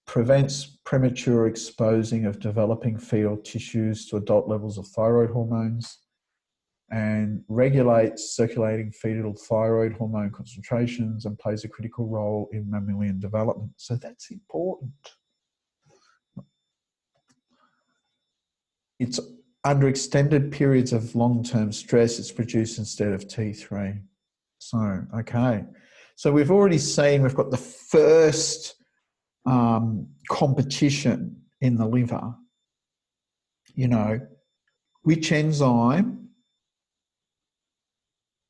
Prevents premature exposing of developing fetal tissues to adult levels of thyroid hormones, and regulates circulating fetal thyroid hormone concentrations, and plays a critical role in mammalian development. So that's important. It's under extended periods of long-term stress, it's produced instead of T3. So, okay. So we've already seen, we've got the first competition in the liver. You know, which enzyme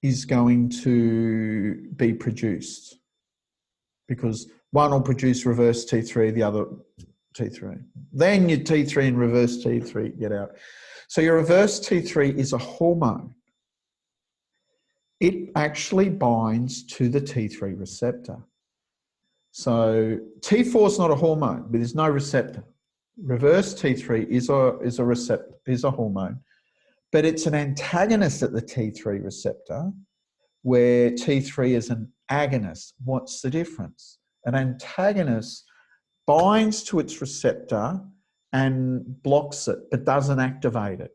is going to be produced? Because one will produce reverse T3, the other T3. Then your T3 and reverse T3 get out. So your reverse T3 is a hormone. It actually binds to the T3 receptor. So T4 is not a hormone, but there's no receptor. Reverse T3 is a receptor, is a hormone, but it's an antagonist at the T3 receptor, where T3 is an agonist. What's the difference? An antagonist binds to its receptor and blocks it, but doesn't activate it.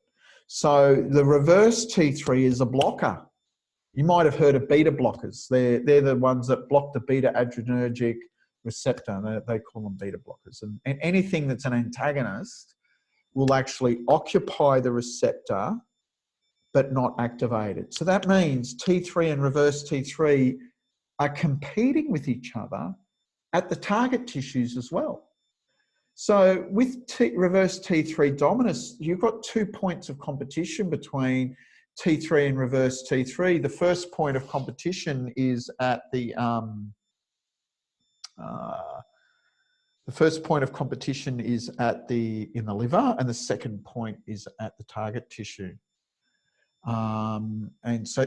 So the reverse T3 is a blocker. You might have heard of beta blockers. They're the ones that block the beta adrenergic receptor. They call them beta blockers. And anything that's an antagonist will actually occupy the receptor but not activate it. So that means T3 and reverse T3 are competing with each other at the target tissues as well. So with reverse T3 dominance, you've got 2 points of competition between T3 and reverse T3. The first point of competition is at the first point of competition is in the liver, and the second point is at the target tissue. And so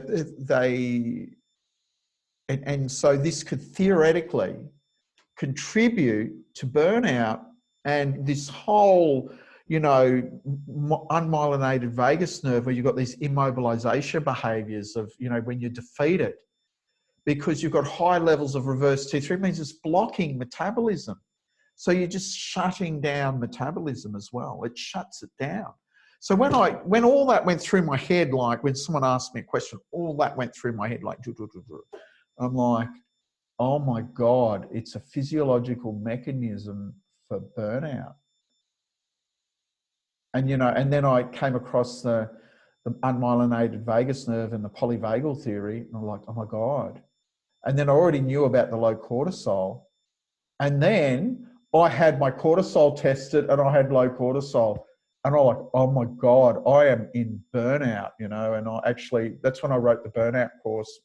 so this could theoretically contribute to burnout and this whole, unmyelinated vagus nerve, where you've got these immobilization behaviors of, when you're defeated, because you've got high levels of reverse T3, it means it's blocking metabolism. So you're just shutting down metabolism as well. It shuts it down. So when all that went through my head, like when someone asked me a question, all that went through my head, like, I'm like, oh my God, it's a physiological mechanism for burnout. And, and then I came across the unmyelinated vagus nerve and the polyvagal theory, and I'm like, oh my God. And then I already knew about the low cortisol. And then I had my cortisol tested and I had low cortisol. And I'm like, oh my God, I am in burnout, and that's when I wrote the Burnout course,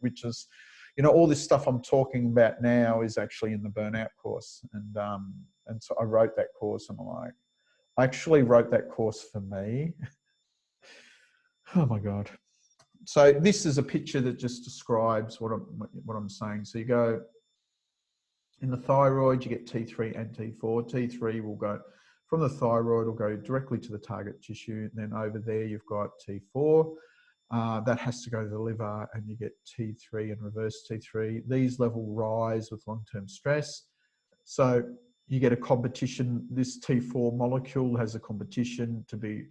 which is, all this stuff I'm talking about now is actually in the Burnout course. And so I wrote that course, and I actually wrote that course for me. Oh my God. So this is a picture that just describes what I'm saying. So you go in the thyroid, you get T3 and T4. T3 will go from the thyroid, will go directly to the target tissue. And then over there, you've got T4. That has to go to the liver, and you get T3 and reverse T3. These levels rise with long-term stress. So you get a competition. This T4 molecule has a competition to be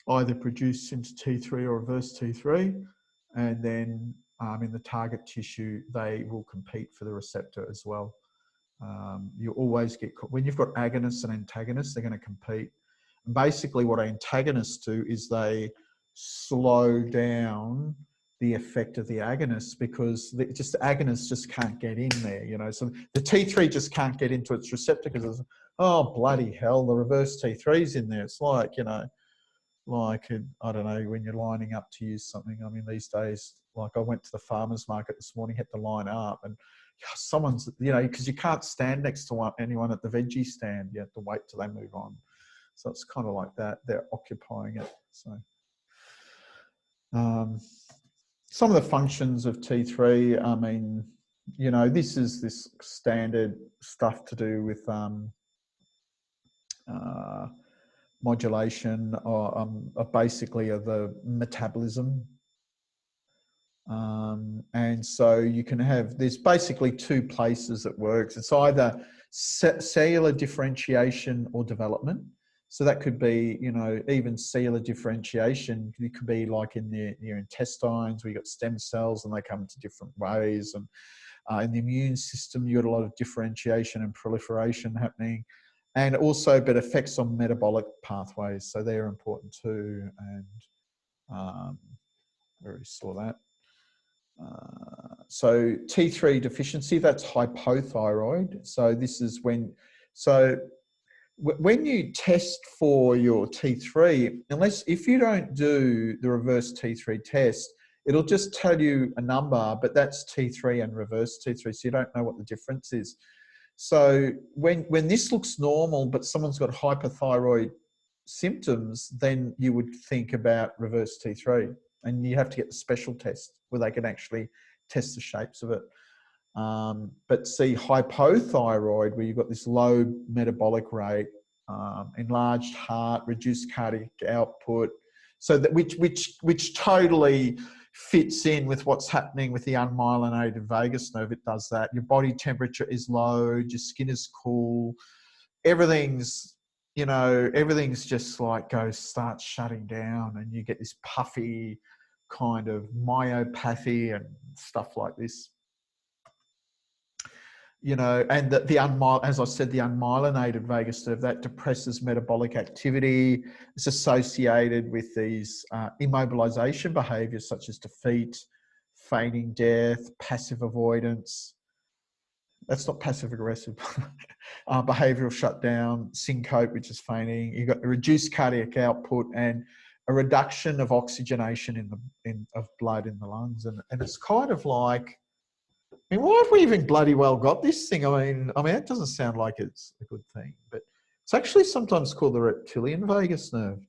either produced into T3 or reverse T3. And then in the target tissue, they will compete for the receptor as well. You always get, when you've got agonists and antagonists, they're going to compete. And basically what antagonists do is they slow down the effect of the agonists, because the agonists just can't get in there, so the T3 just can't get into its receptor because it's, oh bloody hell, the reverse T3's in there. It's like, like, I don't know, when you're lining up to use something. I mean, these days, like I went to the farmer's market this morning, had to line up, and someone's, because you can't stand next to anyone at the veggie stand. You have to wait till they move on. So it's kind of like that. They're occupying it. So some of the functions of T3, I mean, this is this standard stuff to do with modulation or basically of the metabolism. And so you can have, there's basically 2 places it works. It's either cellular differentiation or development. So that could be, even cellular differentiation. It could be like in your intestines, where you've got stem cells and they come into different ways. And in the immune system, you've got a lot of differentiation and proliferation happening. And also, but effects on metabolic pathways. So they're important too. And I already saw that. So T3 deficiency, that's hypothyroid. So this is when you test for your T3, if you don't do the reverse T3 test, it'll just tell you a number, but that's T3 and reverse T3. So you don't know what the difference is. So when this looks normal, but someone's got hypothyroid symptoms, then you would think about reverse T3, and you have to get the special test where they can actually test the shapes of it. But see, hypothyroid, where you've got this low metabolic rate, enlarged heart, reduced cardiac output, so that which totally fits in with what's happening with the unmyelinated vagus nerve. It does that. Your body temperature is low, your skin is cool, everything's just like starts shutting down, and you get this puffy kind of myopathy and stuff like this. you know, and as I said, the unmyelinated vagus nerve, that depresses metabolic activity. It's associated with these immobilization behaviors such as defeat, feigning death, passive avoidance. That's not passive aggressive. Behavioral shutdown, syncope, which is fainting. You've got a reduced cardiac output and a reduction of oxygenation of blood in the lungs. And it's kind of like, I mean, why have we even bloody well got this thing? I mean, it doesn't sound like it's a good thing, but it's actually sometimes called the reptilian vagus nerve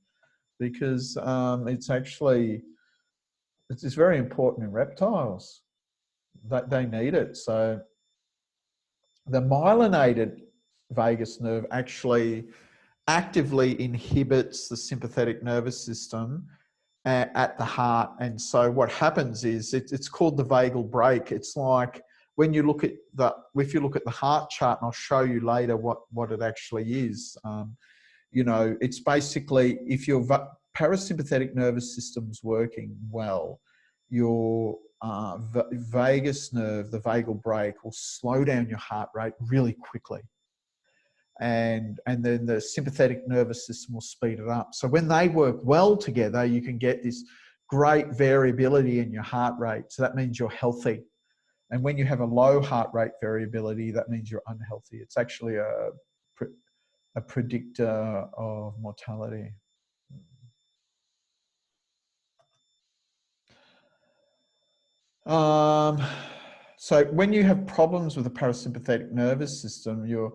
because it's very important in reptiles. That they need it. So the myelinated vagus nerve actually actively inhibits the sympathetic nervous system at the heart. And so what happens is it's called the vagal brake. It's like when you look at if you look at the heart chart, and I'll show you later what it actually is. You know, it's basically if your parasympathetic nervous system's working well, your vagus nerve, the vagal brake, will slow down your heart rate really quickly. And then the sympathetic nervous system will speed it up. So when they work well together, you can get this great variability in your heart rate. So that means you're healthy. And when you have a low heart rate variability, that means you're unhealthy. It's actually a predictor of mortality. So when you have problems with the parasympathetic nervous system, you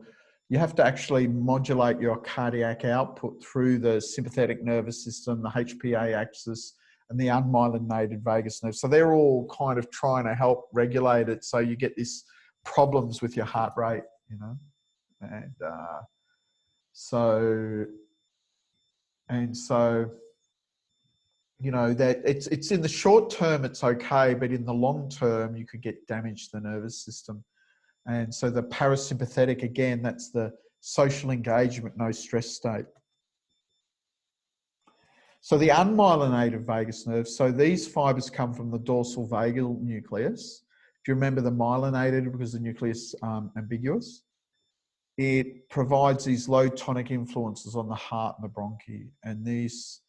have to actually modulate your cardiac output through the sympathetic nervous system, the HPA axis, and the unmyelinated vagus nerve. So they're all kind of trying to help regulate it. So you get these problems with your heart rate, you know, and so you know that it's in the short term it's okay, but in the long term you could get damage to the nervous system. And so the parasympathetic, again, that's the social engagement, no stress state. So the unmyelinated vagus nerve, so these fibers come from the dorsal vagal nucleus. If you remember the myelinated, because the nucleus ambiguous, it provides these low tonic influences on the heart and the bronchi. And this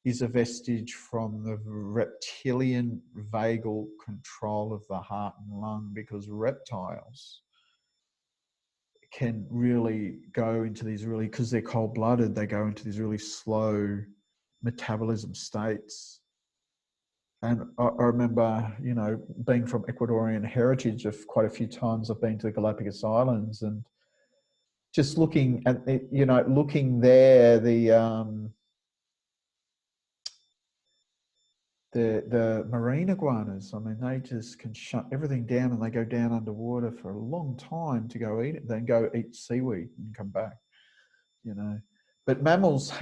is a vestige from the reptilian vagal control of the heart and lung, because reptiles can really go into these really, because they're cold-blooded, they go into these really slow metabolism states. And I remember, you know, being from Ecuadorian heritage, of quite a few times I've been to the Galapagos Islands, and just looking at it, you know, looking there, the marine iguanas, I mean, they just can shut everything down and they go down underwater for a long time to go eat it, then go eat seaweed and come back, you know. But mammals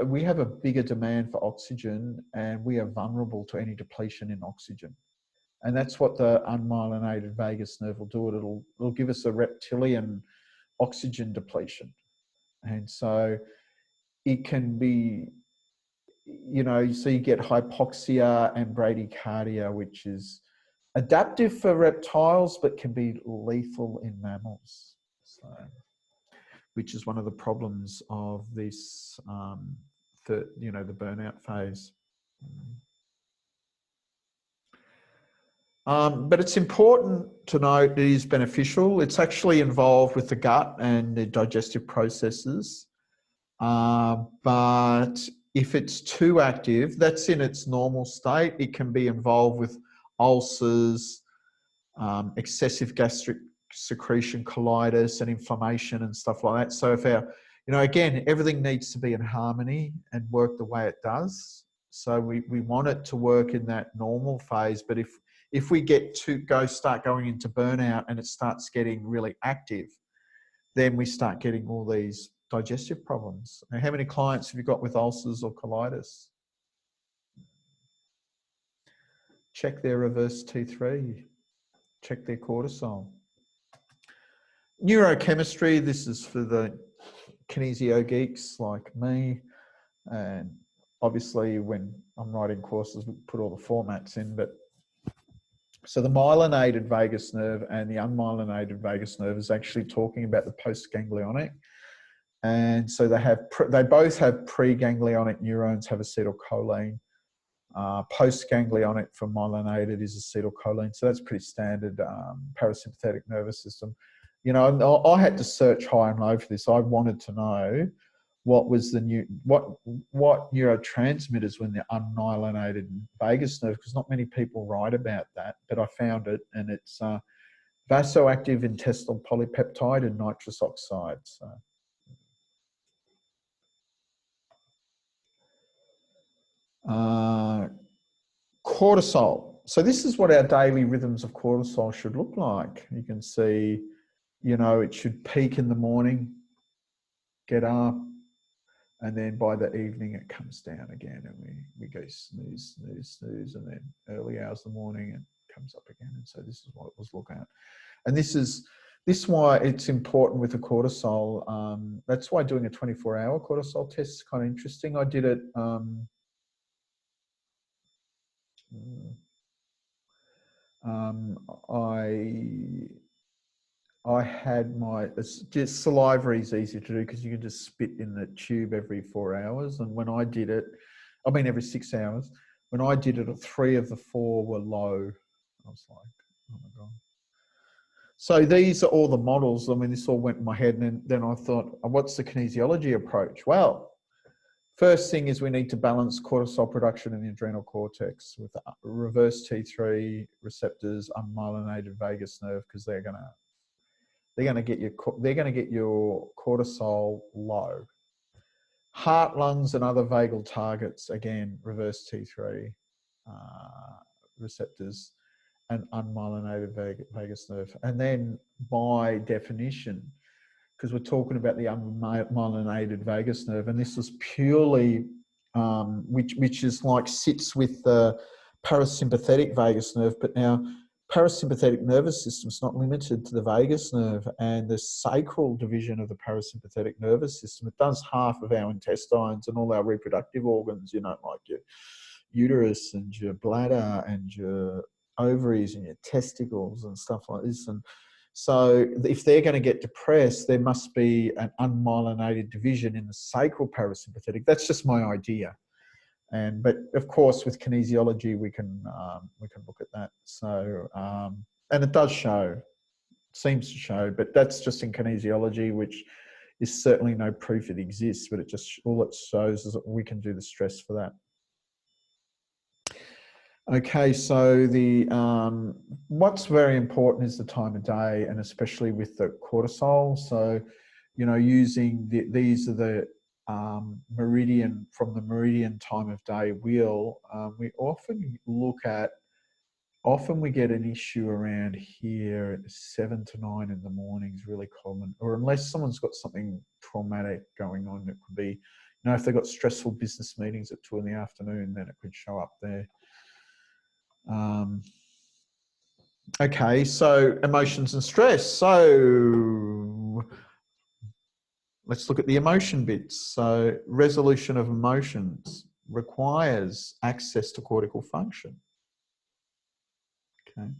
we have a bigger demand for oxygen, and we are vulnerable to any depletion in oxygen. And that's what the unmyelinated vagus nerve will do. It'll give us a reptilian oxygen depletion. And so it can be, you know, so you get hypoxia and bradycardia, which is adaptive for reptiles, but can be lethal in mammals. So, which is one of the problems of this, you know, the burnout phase. But it's important to note it is beneficial. It's actually involved with the gut and the digestive processes. But if it's too active, that's in its normal state. It can be involved with ulcers, excessive gastric secretion, colitis, and inflammation and stuff like that. So if you know, again, everything needs to be in harmony and work the way it does. So we want it to work in that normal phase. But if we start going into burnout and it starts getting really active, then we start getting all these digestive problems. Now, how many clients have you got with ulcers or colitis? Check their reverse T3. Check their cortisol. Neurochemistry, this is for the kinesio geeks like me. And obviously when I'm writing courses, we put all the formats in, but So the myelinated vagus nerve and the unmyelinated vagus nerve is actually talking about the postganglionic. And so they both have preganglionic neurons have acetylcholine. Postganglionic for myelinated is acetylcholine. So that's pretty standard parasympathetic nervous system. You know, I had to search high and low for this. I wanted to know what was the what neurotransmitters were in the unmyelinated vagus nerve, because not many people write about that, but I found it, and it's vasoactive intestinal polypeptide and nitrous oxide. So. Cortisol. So this is what our daily rhythms of cortisol should look like. You can see, you know, it should peak in the morning, get up, and then by the evening it comes down again, and we go snooze, snooze, snooze, and then early hours of the morning it comes up again. And so this is what it was looking at. And this is why it's important with the cortisol. That's why doing a 24-hour cortisol test is kind of interesting. I did it I had just salivary is easy to do because you can just spit in the tube every 4 hours. And when I did it, I mean every 6 hours. When I did it, 3 of the 4 were low. I was like, oh my God. So these are all the models. I mean, this all went in my head, and then I thought, what's the kinesiology approach? Well, first thing is we need to balance cortisol production in the adrenal cortex with reverse T3 receptors, unmyelinated vagus nerve, because they're going to get your cortisol low. Heart, lungs, and other vagal targets, again, reverse T3 receptors and unmyelinated vagus nerve. And then by definition, because we're talking about the unmyelinated vagus nerve, and this is purely, which is like sits with the parasympathetic vagus nerve, but now parasympathetic nervous system is not limited to the vagus nerve and the sacral division of the parasympathetic nervous system. It does half of our intestines and all our reproductive organs, you know, like your uterus and your bladder and your ovaries and your testicles and stuff like this. And so if they're going to get depressed, there must be an unmyelinated division in the sacral parasympathetic. That's just my idea. But of course, with kinesiology, we can look at that. So, and it does show, seems to show, but that's just in kinesiology, which is certainly no proof it exists, but all it shows is that we can do the stress for that. Okay, so what's very important is the time of day, and especially with the cortisol. So, you know, using these are the meridian, from the meridian time of day wheel. We often we get an issue around here at 7 to 9 in the morning is really common, or unless someone's got something traumatic going on, it could be, you know, if they've got stressful business meetings at 2 in the afternoon, then it could show up there. Okay, so emotions and stress. So let's look at the emotion bits. So resolution of emotions requires access to cortical function. Okay.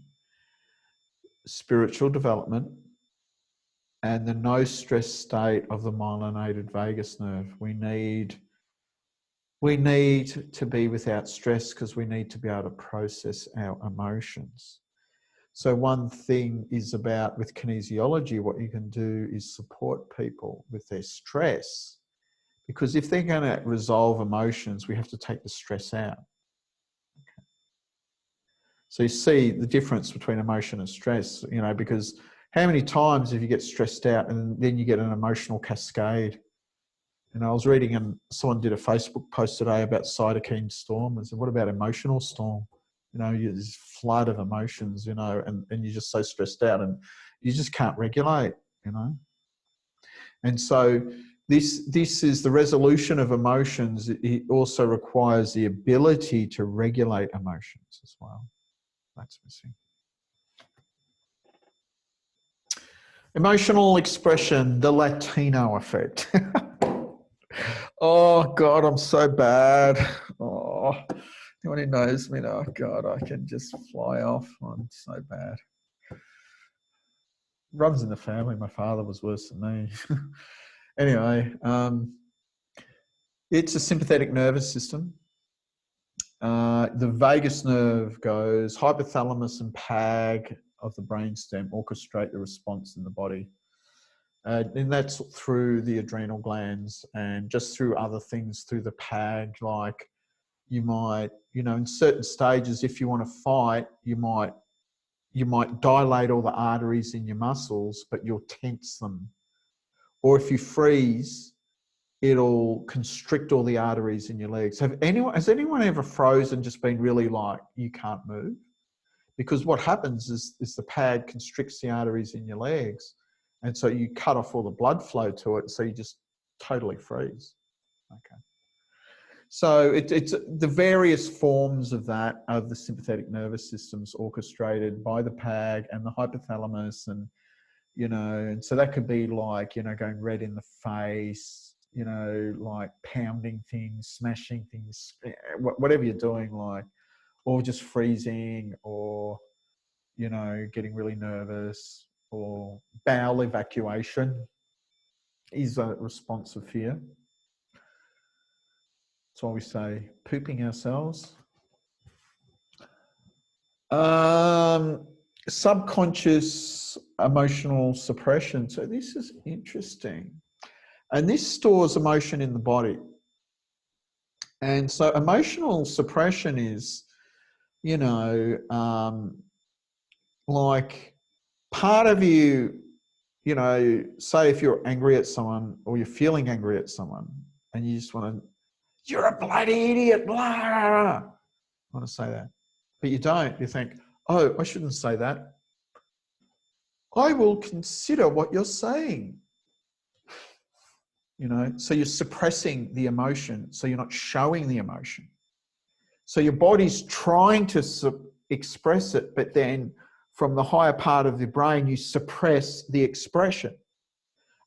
Spiritual development and the no stress state of the myelinated vagus nerve. We need to be without stress because we need to be able to process our emotions. So one thing is about with kinesiology, what you can do is support people with their stress, because if they're going to resolve emotions, we have to take the stress out. Okay. So you see the difference between emotion and stress, you know, because how many times if you get stressed out and then you get an emotional cascade? And I was reading, and someone did a Facebook post today about cytokine storm. And said, what about emotional storm? You know, this flood of emotions, you know, and you're just so stressed out and you just can't regulate, you know. And so this is the resolution of emotions. It also requires the ability to regulate emotions as well. That's missing. Emotional expression, the Latino effect. Oh God, I'm so bad. Oh, Anyone who knows me, oh God, I can just fly off. I'm so bad. Runs in the family. My father was worse than me. Anyway, it's a sympathetic nervous system. The vagus nerve goes, hypothalamus and PAG of the brainstem orchestrate the response in the body. And that's through the adrenal glands and just through other things, through the PAG, like you might, in certain stages, if you want to fight, you might dilate all the arteries in your muscles, but you'll tense them. Or if you freeze, it'll constrict all the arteries in your legs. Has anyone ever frozen, just been really like, you can't move? Because what happens is the pad constricts the arteries in your legs. And so you cut off all the blood flow to it. So you just totally freeze. Okay. So it's the various forms of that, of the sympathetic nervous systems orchestrated by the PAG and the hypothalamus, and and so that could be like, going red in the face, like pounding things, smashing things, whatever you're doing, like, or just freezing, or, getting really nervous, or bowel evacuation is a response of fear. That's why we say pooping ourselves. Subconscious emotional suppression. So this is interesting. And this stores emotion in the body. And so emotional suppression is, like part of you, say if you're angry at someone or you're feeling angry at someone and you just want to, you're a bloody idiot, blah. I want to say that. But you don't. You think, oh, I shouldn't say that. I will consider what you're saying. So you're suppressing the emotion, so you're not showing the emotion. So your body's trying to express it, but then from the higher part of the brain, you suppress the expression.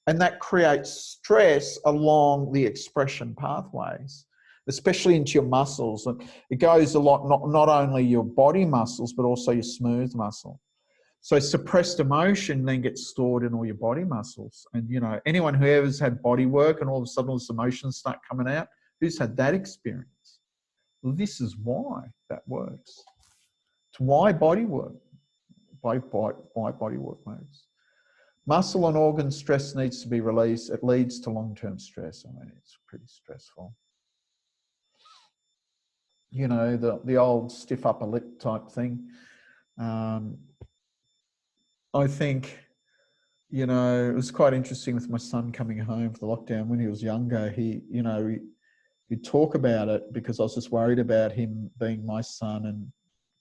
And that creates stress along the expression pathways, especially into your muscles. And it goes a lot, not only your body muscles, but also your smooth muscle. So suppressed emotion then gets stored in all your body muscles. And, anyone who ever's had body work and all of a sudden all this emotions start coming out, who's had that experience? Well, this is why that works. It's why body work, why body work works. Muscle and organ stress needs to be released. It leads to long-term stress. I mean, it's pretty stressful. The old stiff upper lip type thing. I think, it was quite interesting with my son coming home for the lockdown when he was younger. He'd talk about it because I was just worried about him being my son and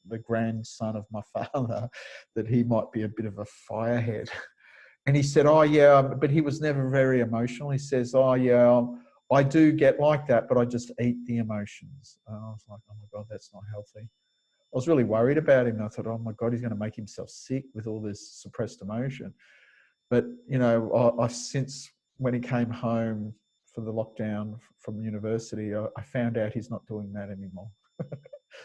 the grandson of my father, that he might be a bit of a firehead. And he said, oh yeah, but he was never very emotional. He says, oh yeah, I do get like that, but I just eat the emotions. And I was like, oh my God, that's not healthy. I was really worried about him. I thought, oh my God, he's going to make himself sick with all this suppressed emotion. But, I've since, when he came home for the lockdown from university, I found out he's not doing that anymore,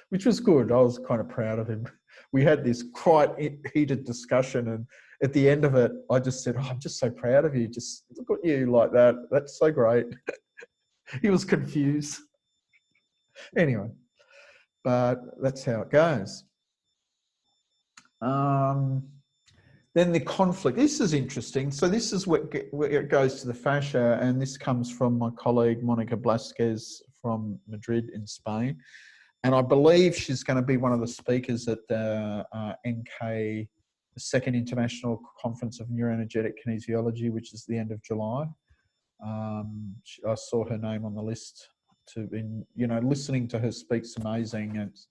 which was good. I was kind of proud of him. We had this quite heated discussion, and at the end of it, I just said, oh, I'm just so proud of you. Just look at you like that. That's so great. He was confused. Anyway, but that's how it goes. Then the conflict. This is interesting. So this is where it goes to the fascia, and this comes from my colleague Monica Blasquez from Madrid in Spain. And I believe she's going to be one of the speakers at the NK, the Second International Conference of Neuroenergetic Kinesiology, which is the end of July. I saw her name on the list to be, listening to her speak's amazing. It's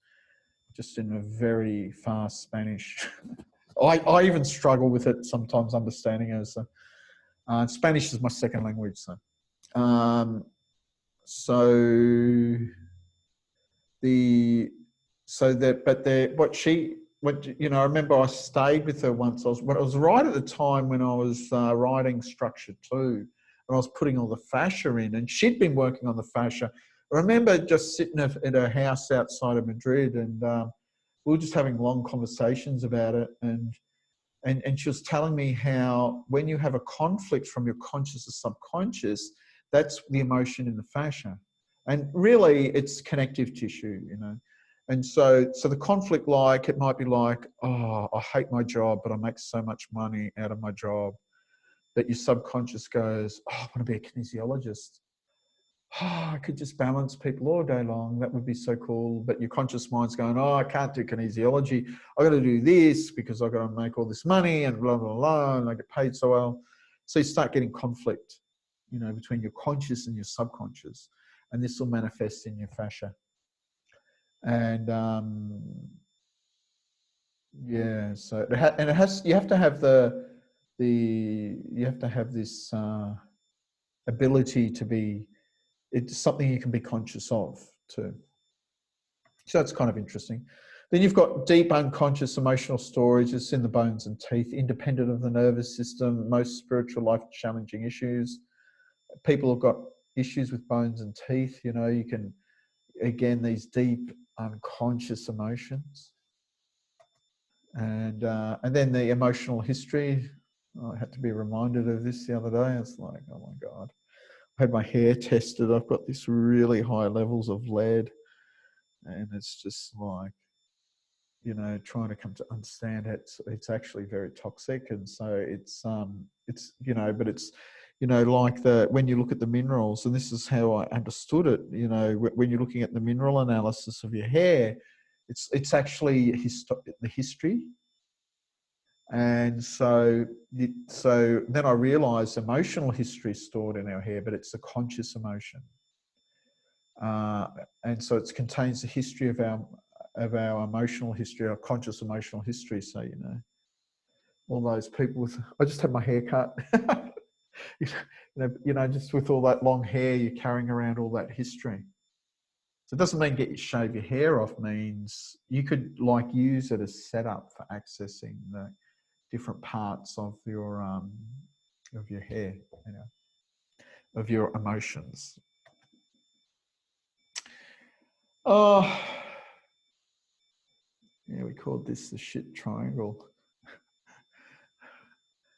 just in a very fast Spanish. I even struggle with it sometimes understanding her. So, Spanish is my second language. So, I remember I stayed with her once. It was right at the time when I was writing Structure 2, and I was putting all the fascia in, and she'd been working on the fascia. I remember just sitting at a house outside of Madrid, and we were just having long conversations about it. And she was telling me how when you have a conflict from your conscious to subconscious, that's the emotion in the fascia. And really, it's connective tissue, you know. And so the conflict, like, it might be like, oh, I hate my job, but I make so much money out of my job, that your subconscious goes, oh, I want to be a kinesiologist. Oh, I could just balance people all day long. That would be so cool. But your conscious mind's going, oh, I can't do kinesiology. I've got to do this because I've got to make all this money and blah, blah, blah, and I get paid so well. So you start getting conflict, you know, between your conscious and your subconscious. And this will manifest in your fascia. And yeah, so you have to have you have to have this ability to be, it's something you can be conscious of too. So that's kind of interesting. Then you've got deep unconscious emotional storage. It's in the bones and teeth, independent of the nervous system, most spiritual life challenging issues. People have got issues with bones and teeth, you know, you can, again, these deep unconscious emotions. And then the emotional history. I had to be reminded of this the other day. It's like, oh my God. I had my hair tested. I've got this really high levels of lead. And it's just like, you know, trying to come to understand it's actually very toxic. And so it's you know, but it's, you know, like when you look at the minerals, and this is how I understood it, you know, when you're looking at the mineral analysis of your hair, it's actually the history. And so then I realized emotional history is stored in our hair, but it's a conscious emotion. And so it contains the history of our emotional history, our conscious emotional history. So, you know, all those people I just had my hair cut. you know, just with all that long hair, you're carrying around all that history. So it doesn't mean shave your hair off, means you could like use it as setup for accessing the different parts of your hair, you know, of your emotions. Oh, yeah, we called this the shit triangle.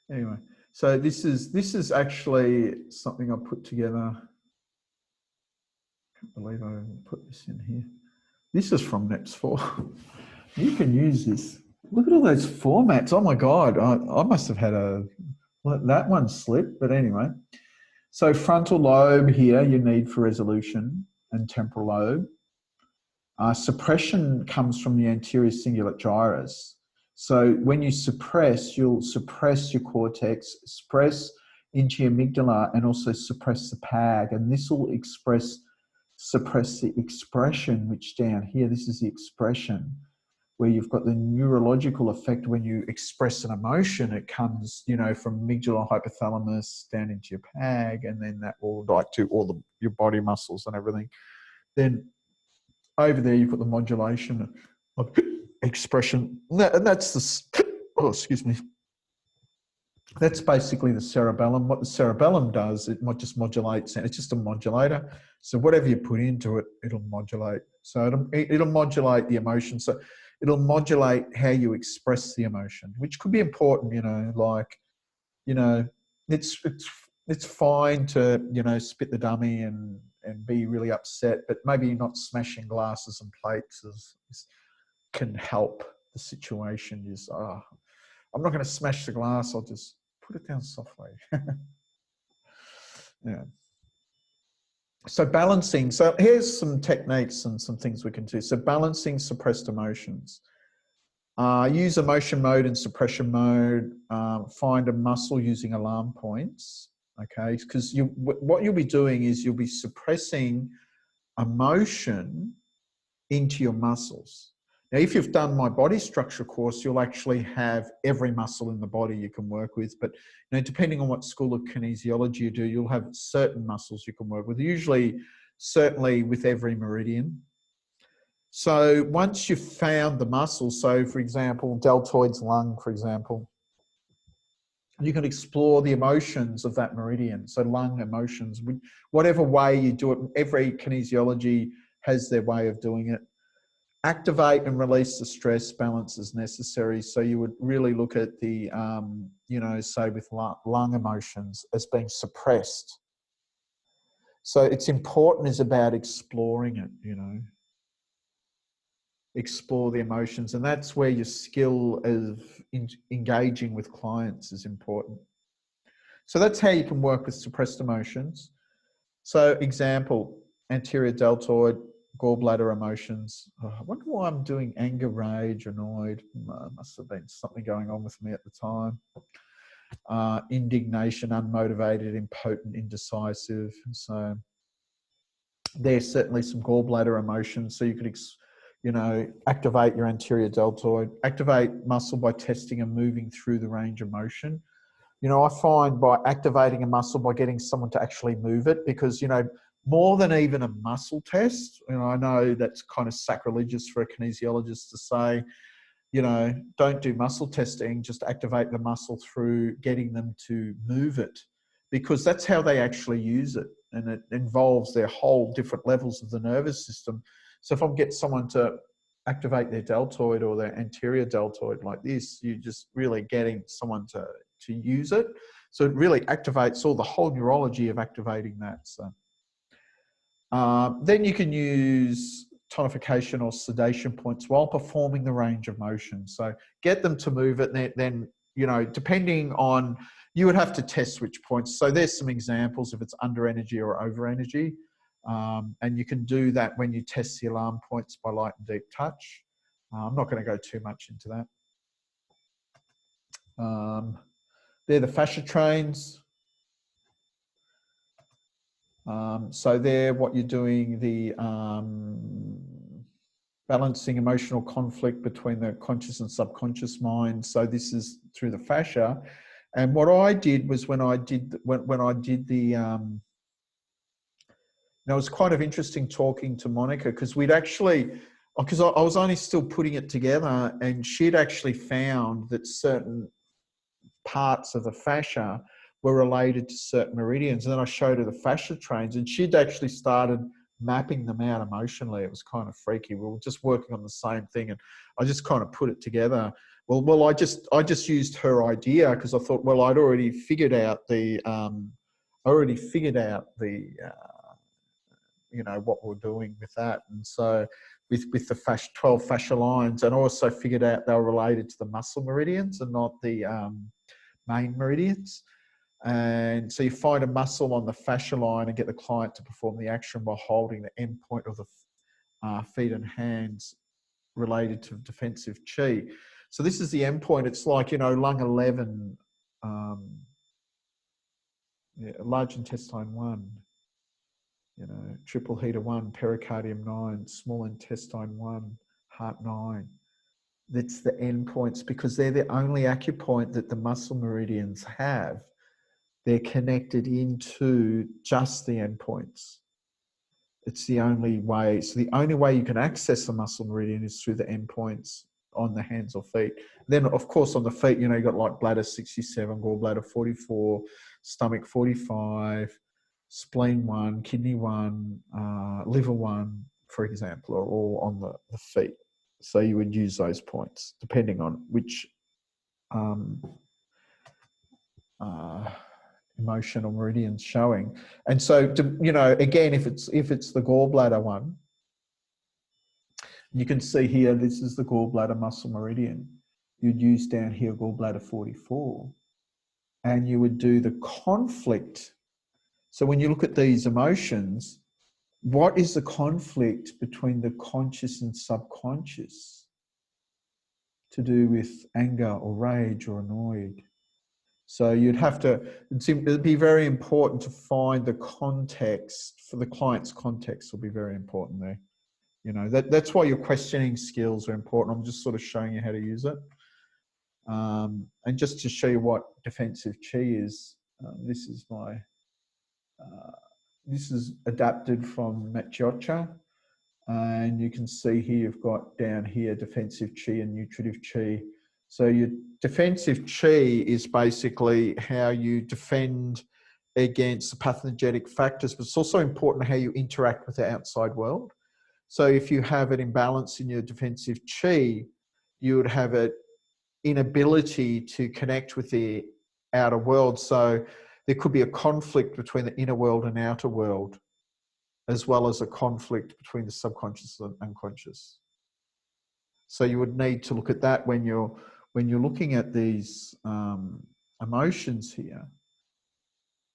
Anyway, so this is actually something I put together. I can't believe I put this in here. This is from NEPS4. You can use this. Look at all those formats. Oh my God, I must have had that one slip, but anyway. So frontal lobe here you need for resolution, and temporal lobe. Suppression comes from the anterior cingulate gyrus. So when you suppress, you'll suppress your cortex, suppress into your amygdala, and also suppress the PAG. And this will suppress the expression, which down here, this is the expression, where you've got the neurological effect. When you express an emotion, it comes, you know, from amygdala, hypothalamus down into your PAG, and then that will like to all your body muscles and everything. Then over there, you've got the modulation of expression, and that's the, oh, excuse me. That's basically the cerebellum. What the cerebellum does, it just modulates, and it's just a modulator. So whatever you put into it, it'll modulate. So it'll modulate the emotion. So it'll modulate how you express the emotion, which could be important, you know, like, you know, it's fine to, you know, spit the dummy and be really upset, but maybe not smashing glasses and plates can help the situation. Is, oh, I'm not going to smash the glass, I'll just put it down softly. Yeah. So balancing, so here's some techniques and some things we can do. So balancing suppressed emotions. Use emotion mode and suppression mode. Find a muscle using alarm points. Okay, because what you'll be doing is you'll be suppressing emotion into your muscles. Now, if you've done my body structure course, you'll actually have every muscle in the body you can work with. But, you know, depending on what school of kinesiology you do, you'll have certain muscles you can work with, usually, certainly with every meridian. So once you've found the muscle, so for example, deltoids lung, for example, You can explore the emotions of that meridian. So lung emotions, whatever way you do it, every kinesiology has their way of doing it. Activate and release the stress balance as necessary. So you would really look at the, you know, say with lung emotions as being suppressed. So it's important is about exploring it, you know. Explore the emotions, and that's where your skill of engaging with clients is important. So that's how you can work with suppressed emotions. So example, anterior deltoid, gallbladder emotions. Oh, I wonder why I'm doing anger, rage, annoyed. Must have been something going on with me at the time. Indignation, unmotivated, impotent, indecisive. So there's certainly some gallbladder emotions. So you could, you know, activate your anterior deltoid, activate muscle by testing and moving through the range of motion. You know, I find by activating a muscle, by getting someone to actually move it, because, you know, more than even a muscle test, you know, I know that's kind of sacrilegious for a kinesiologist to say, you know, don't do muscle testing, just activate the muscle through getting them to move it, because that's how they actually use it. And it involves their whole different levels of the nervous system. So if I get someone to activate their deltoid or their anterior deltoid like this, you're just really getting someone to use it. So it really activates all the whole neurology of activating that. So then you can use tonification or sedation points while performing the range of motion. So get them to move it. Then, you know, depending on, you would have to test switch points. So there's some examples if it's under energy or over energy. And you can do that when you test the alarm points by light and deep touch. I'm not going to go too much into that. They're the fascia trains. So there, what you're doing, the balancing emotional conflict between the conscious and subconscious mind. So this is through the fascia. And what I did was when I did the, you know, it was kind of interesting talking to Monica, because we'd actually, because I was only still putting it together, and she'd actually found that certain parts of the fascia were related to certain meridians. And then I showed her the fascia trains, and she'd actually started mapping them out emotionally. It was kind of freaky. We were just working on the same thing, and I just kind of put it together. Well, I just used her idea, because I thought, well, I'd already figured out the, you know, what we're doing with that. And so with the 12 fascia lines, and also figured out they were related to the muscle meridians and not the main meridians. And so you find a muscle on the fascia line and get the client to perform the action by holding the end point of the feet and hands related to defensive chi. So this is the end point. It's like, you know, lung 11, large intestine 1, you know, triple heater 1, pericardium 9, small intestine 1, heart 9. That's the end points, because they're the only acupoint that the muscle meridians have. They're connected into just the endpoints. It's the only way. So the only way you can access the muscle meridian is through the endpoints on the hands or feet. Then, of course, on the feet, you know, you've got like bladder 67, gallbladder 44, stomach 45, spleen 1, kidney 1, liver 1, for example, are all on the feet. So you would use those points depending on which emotional meridians showing. And so, you know, again, if it's the gallbladder one, you can see here, this is the gallbladder muscle meridian. You'd use down here gallbladder 44, and you would do the conflict. So when you look at these emotions, what is the conflict between the conscious and subconscious to do with anger or rage or annoyed? So you'd have to, it'd be very important to find the context, for the client's context will be very important there. You know, that's why your questioning skills are important. I'm just sort of showing you how to use it. And just to show you what defensive chi is, this is adapted from Matjotcha. And you can see here, you've got down here defensive chi and nutritive chi. So your defensive chi is basically how you defend against the pathogenic factors, but it's also important how you interact with the outside world. So if you have an imbalance in your defensive chi, you would have an inability to connect with the outer world. So there could be a conflict between the inner world and outer world, as well as a conflict between the subconscious and unconscious. So you would need to look at that when you're looking at these emotions here.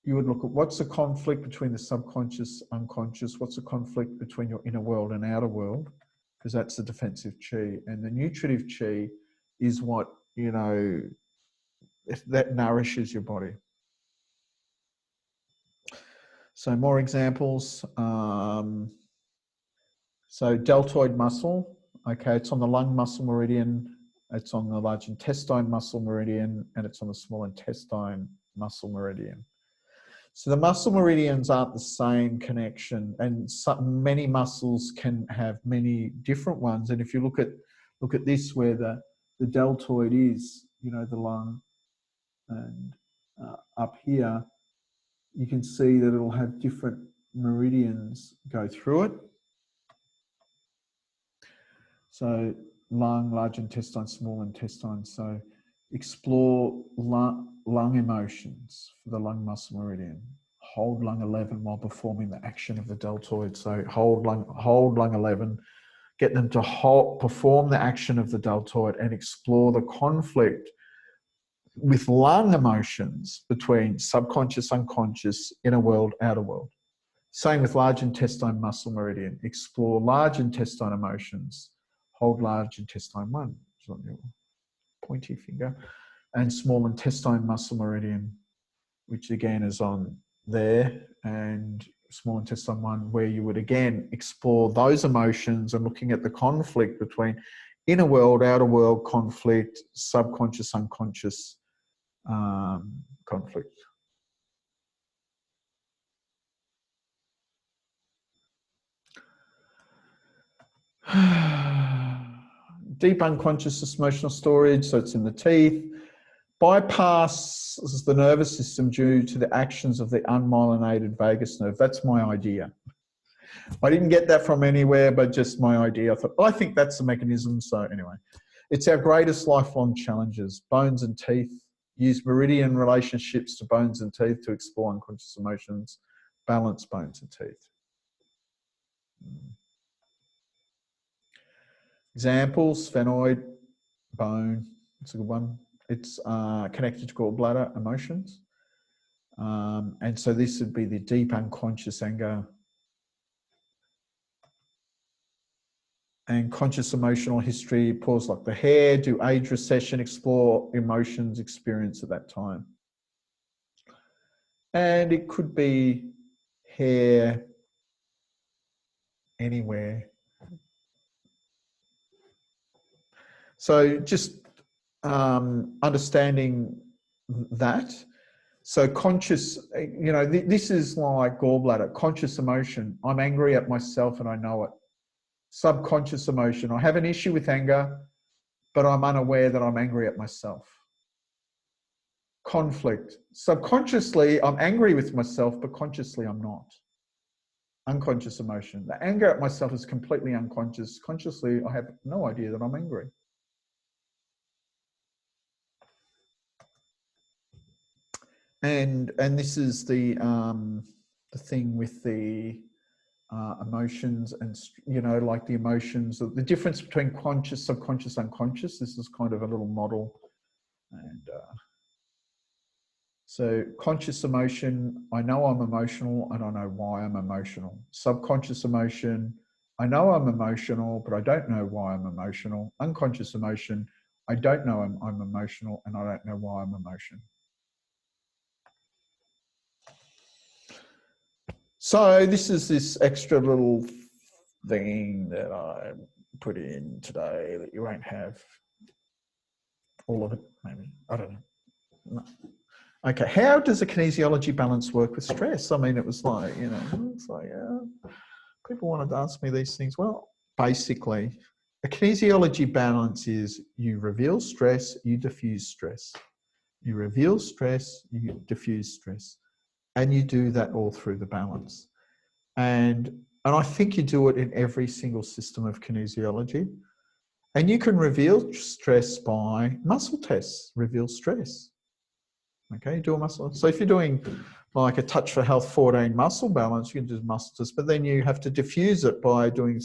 You would look at what's the conflict between the subconscious, unconscious, what's the conflict between your inner world and outer world, because that's the defensive chi. And the nutritive chi is what, you know, that nourishes your body. So more examples. So deltoid muscle, okay, it's on the lung muscle meridian, it's on the large intestine muscle meridian, and it's on the small intestine muscle meridian. So the muscle meridians aren't the same connection, and many muscles can have many different ones. And if you look at this, where the deltoid is, you know, the lung, and up here, you can see that it'll have different meridians go through it. So lung, large intestine, small intestine. So explore lung emotions for the lung muscle meridian. Hold lung 11 while performing the action of the deltoid. So hold lung 11, get them to perform the action of the deltoid and explore the conflict with lung emotions between subconscious, unconscious, inner world, outer world. Same with large intestine muscle meridian. Explore large intestine emotions. Hold large intestine 1, which is on your pointy finger, and small intestine muscle meridian, which again is on there, and small intestine 1, where you would again explore those emotions and looking at the conflict between inner world, outer world conflict, subconscious, unconscious conflict. Deep unconscious emotional storage, so it's in the teeth. Bypasses the nervous system due to the actions of the unmyelinated vagus nerve. That's my idea. I didn't get that from anywhere, but just my idea. I thought, I think that's the mechanism. So anyway, it's our greatest lifelong challenges. Bones and teeth. Use meridian relationships to bones and teeth to explore unconscious emotions. Balance bones and teeth. Examples: sphenoid, bone. It's a good one. It's connected to gallbladder emotions. And so this would be the deep unconscious anger and conscious emotional history. Pause like the hair, do age recession, explore emotions experienced at that time. And it could be hair anywhere. So just understanding that. So conscious, you know, this is like gallbladder, conscious emotion. I'm angry at myself and I know it. Subconscious emotion. I have an issue with anger, but I'm unaware that I'm angry at myself. Conflict. Subconsciously, I'm angry with myself, but consciously I'm not. Unconscious emotion. The anger at myself is completely unconscious. Consciously, I have no idea that I'm angry. And this is the thing with the emotions, and you know, like the emotions, the difference between conscious, subconscious, unconscious. This is kind of a little model. And so conscious emotion, I know I'm emotional and I know why I'm emotional. Subconscious emotion, I know I'm emotional, but I don't know why I'm emotional. Unconscious emotion, I don't know I'm emotional and I don't know why I'm emotional. So this is this extra little thing that I put in today that you won't have all of it, maybe. I don't know. No. Okay, how does a kinesiology balance work with stress? I mean, it was like, you know, it's like, people wanted to ask me these things. Well, basically, A kinesiology balance is you reveal stress, you diffuse stress. You reveal stress, you diffuse stress. And you do that all through the balance. And I think you do it in every single system of kinesiology. And you can reveal stress by muscle tests, reveal stress. Okay, do a muscle. So if you're doing like a Touch for Health 14 muscle balance, you can do muscle tests, but then you have to diffuse it by doing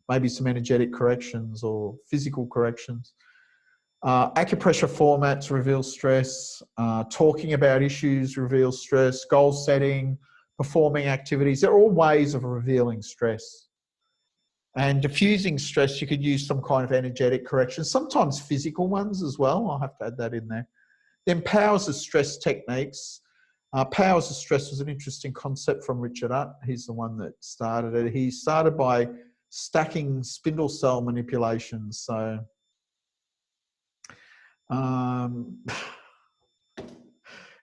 maybe some energetic corrections or physical corrections. Acupressure formats reveal stress. Talking about issues reveals stress. Goal setting, performing activities, they're all ways of revealing stress. And diffusing stress, you could use some kind of energetic correction, sometimes physical ones as well. I'll have to add that in there. Then powers of stress techniques. Powers of stress was an interesting concept from Richard Utt. He's the one that started it. He started by stacking spindle cell manipulations. So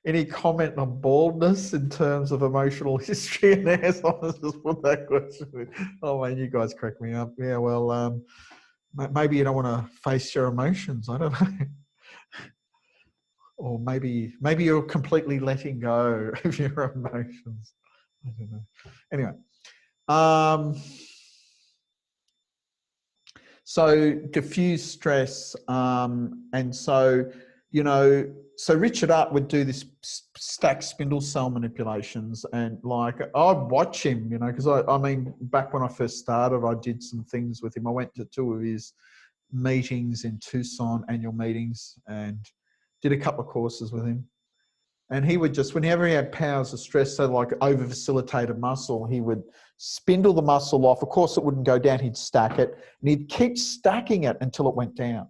any comment on baldness in terms of emotional history in there? So let's just put that question in. Oh man, you guys crack me up. Yeah, well, maybe you don't want to face your emotions. I don't know. Or maybe you're completely letting go of your emotions. I don't know. Anyway, so diffuse stress, and so so Richard Utt would do this stack spindle cell manipulations, and like I'd watch him, because I mean back when I first started, I did some things with him. I went to 2 of his meetings in Tucson, annual meetings, and did a couple of courses with him. And he would just, whenever he had powers of stress, so like over facilitated muscle, he would spindle the muscle off. Of course, it wouldn't go down. He'd stack it, and he'd keep stacking it until it went down.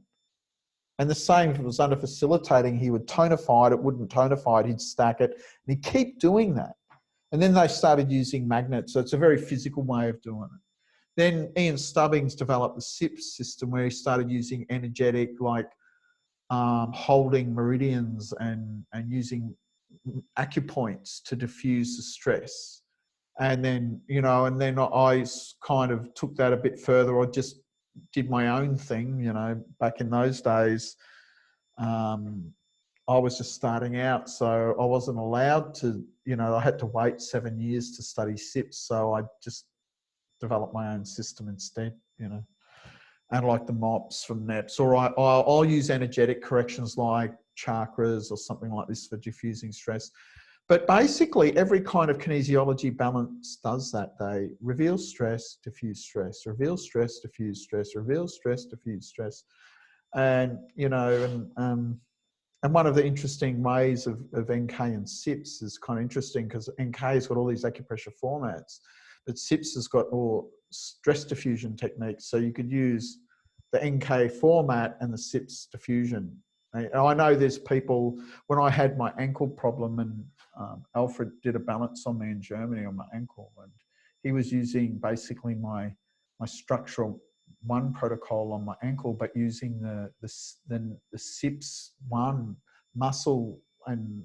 And the same if it was under facilitating, he would tonify it. It wouldn't tonify it. He'd stack it, and he'd keep doing that. And then they started using magnets. So it's a very physical way of doing it. Then Ian Stubbings developed the SIPS system, where he started using energetic, like holding meridians and using acupoints to diffuse the stress. And then, and then I kind of took that a bit further. I just did my own thing, back in those days. I was just starting out, so I wasn't allowed to, I had to wait 7 years to study SIPS. So I just developed my own system instead, and like the MOPS from NEPS, or I'll use energetic corrections like chakras or something like this for diffusing stress. But basically, every kind of kinesiology balance does that. They reveal stress, diffuse stress, reveal stress, diffuse stress, reveal stress, diffuse stress. And, and one of the interesting ways of NK and SIPS is kind of interesting, because NK has got all these acupressure formats, but SIPS has got all stress diffusion techniques. So you could use the NK format and the SIPS diffusion. And I know there's people, when I had my ankle problem, and Alfred did a balance on me in Germany on my ankle, and he was using basically my structural 1 protocol on my ankle, but using the SIPS 1 muscle and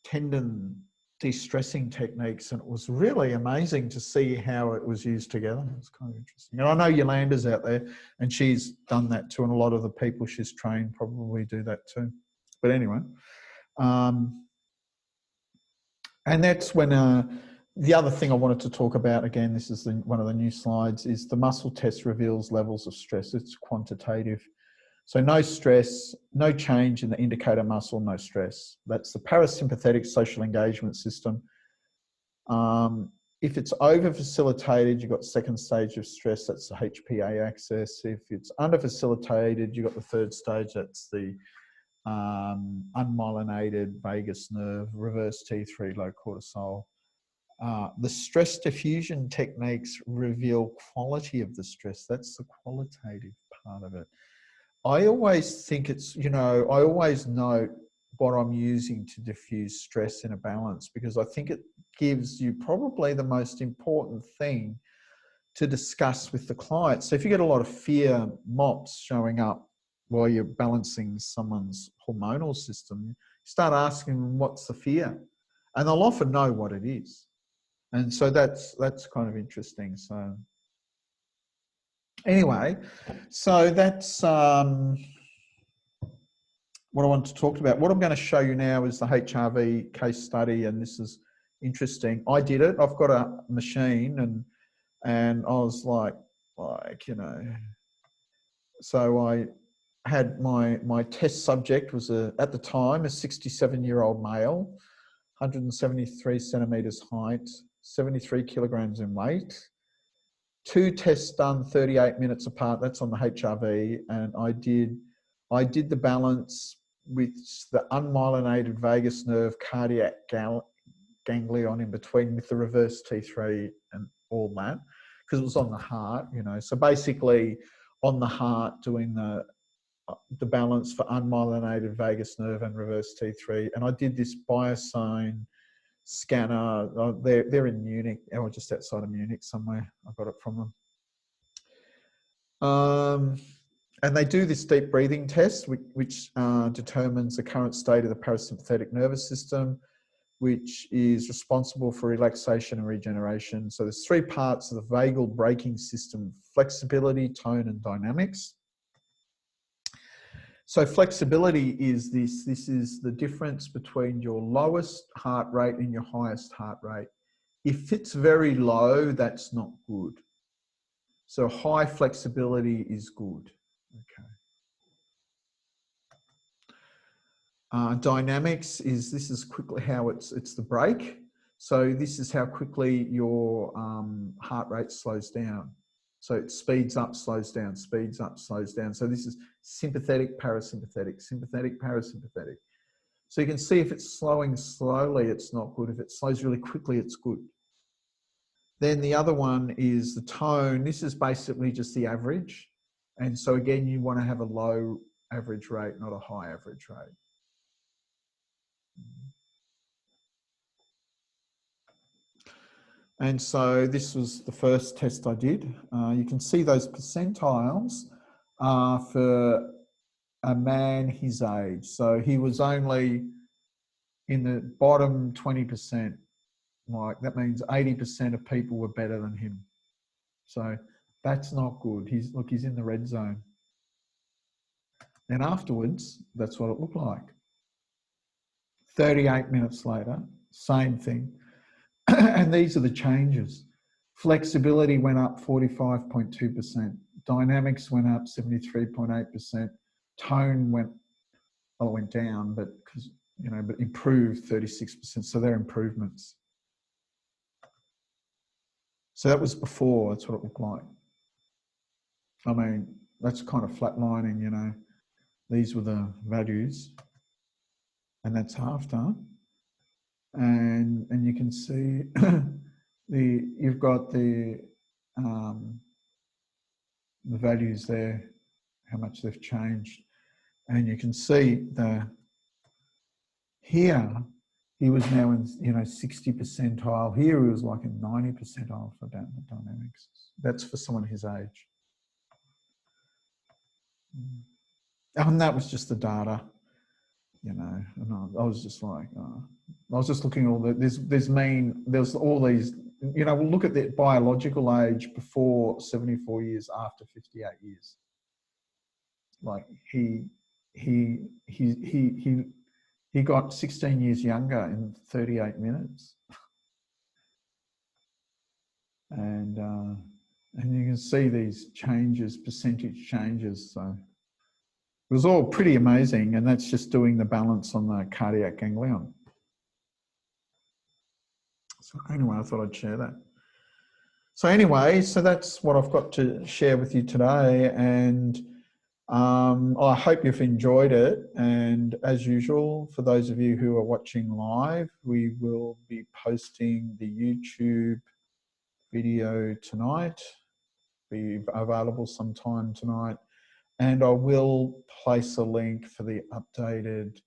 tendon de-stressing techniques, and it was really amazing to see how it was used together. It was kind of interesting. And I know Yolanda's out there, and she's done that too, and a lot of the people she's trained probably do that too. But anyway, and that's when the other thing I wanted to talk about, again, this is one of the new slides, is the muscle test reveals levels of stress. It's quantitative. So no stress, no change in the indicator muscle, no stress. That's the parasympathetic social engagement system. If it's over-facilitated, you've got 2nd stage of stress, that's the HPA axis. If it's under-facilitated, you've got the 3rd stage, that's the unmyelinated vagus nerve, reverse T3, low cortisol. The stress diffusion techniques reveal quality of the stress. That's the qualitative part of it. I always think it's, I always note what I'm using to diffuse stress in a balance, because I think it gives you probably the most important thing to discuss with the client. So if you get a lot of fear MOPS showing up while you're balancing someone's hormonal system, start asking them, what's the fear? And they'll often know what it is. And so that's kind of interesting. So Anyway, so that's what I want to talk about. What I'm going to show you now is the HRV case study, and this is interesting. I did it. I've got a machine, and I was like, you know, so I had my test subject was at the time a 67-year-old male, 173 centimeters height, 73 kilograms in weight. 2 tests done 38 minutes apart. That's on the HRV, and I did the balance with the unmyelinated vagus nerve cardiac ganglion in between with the reverse T3 and all that, because it was on the heart, you know. So basically on the heart doing the balance for unmyelinated vagus nerve and reverse T3. And I did this biosine scanner. They're in Munich, or just outside of Munich somewhere. I got it from them. And they do this deep breathing test, which determines the current state of the parasympathetic nervous system, which is responsible for relaxation and regeneration. So there's 3 parts of the vagal braking system: flexibility, tone, and dynamics. So flexibility is this is the difference between your lowest heart rate and your highest heart rate. If it's very low, that's not good. So high flexibility is good. Okay. Dynamics is, this is quickly how it's the brake. So this is how quickly your heart rate slows down. So it speeds up, slows down, speeds up, slows down. So this is sympathetic, parasympathetic, sympathetic, parasympathetic. So you can see if it's slowing slowly, it's not good. If it slows really quickly, it's good. Then the other one is the tone. This is basically just the average. And so again, you want to have a low average rate, not a high average rate. And so this was the first test I did. You can see those percentiles for a man his age. So he was only in the bottom 20%. Like that means 80% of people were better than him. So that's not good. He's in the red zone. Then afterwards, that's what it looked like. 38 minutes later, same thing. And these are the changes. Flexibility went up 45.2%. Dynamics went up 73.8%. Tone went down, but because, you know, but improved 36%. So they're improvements. So that was before, that's what it looked like. I mean, that's kind of flatlining, you know. These were the values, and that's after. And you can see you've got the values there, how much they've changed. And you can see here he was now in, you know, 60 percentile. Here he was like in 90 percentile for dynamics. That's for someone his age. And that was just the data, you know. And I was just like, I was just looking at all the, there's all these, you know, we'll look at the biological age before 74 years, after 58 years. Like he got 16 years younger in 38 minutes. And you can see these changes, percentage changes. So it was all pretty amazing. And that's just doing the balance on the cardiac ganglion. So anyway, I thought I'd share that. So anyway, so that's what I've got to share with you today. And I hope you've enjoyed it. And as usual, for those of you who are watching live, we will be posting the YouTube video tonight, be available sometime tonight. And I will place a link for the updated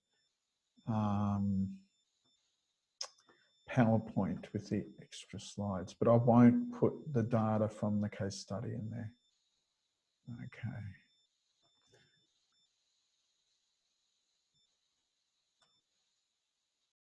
PowerPoint with the extra slides, but I won't put the data from the case study in there. Okay.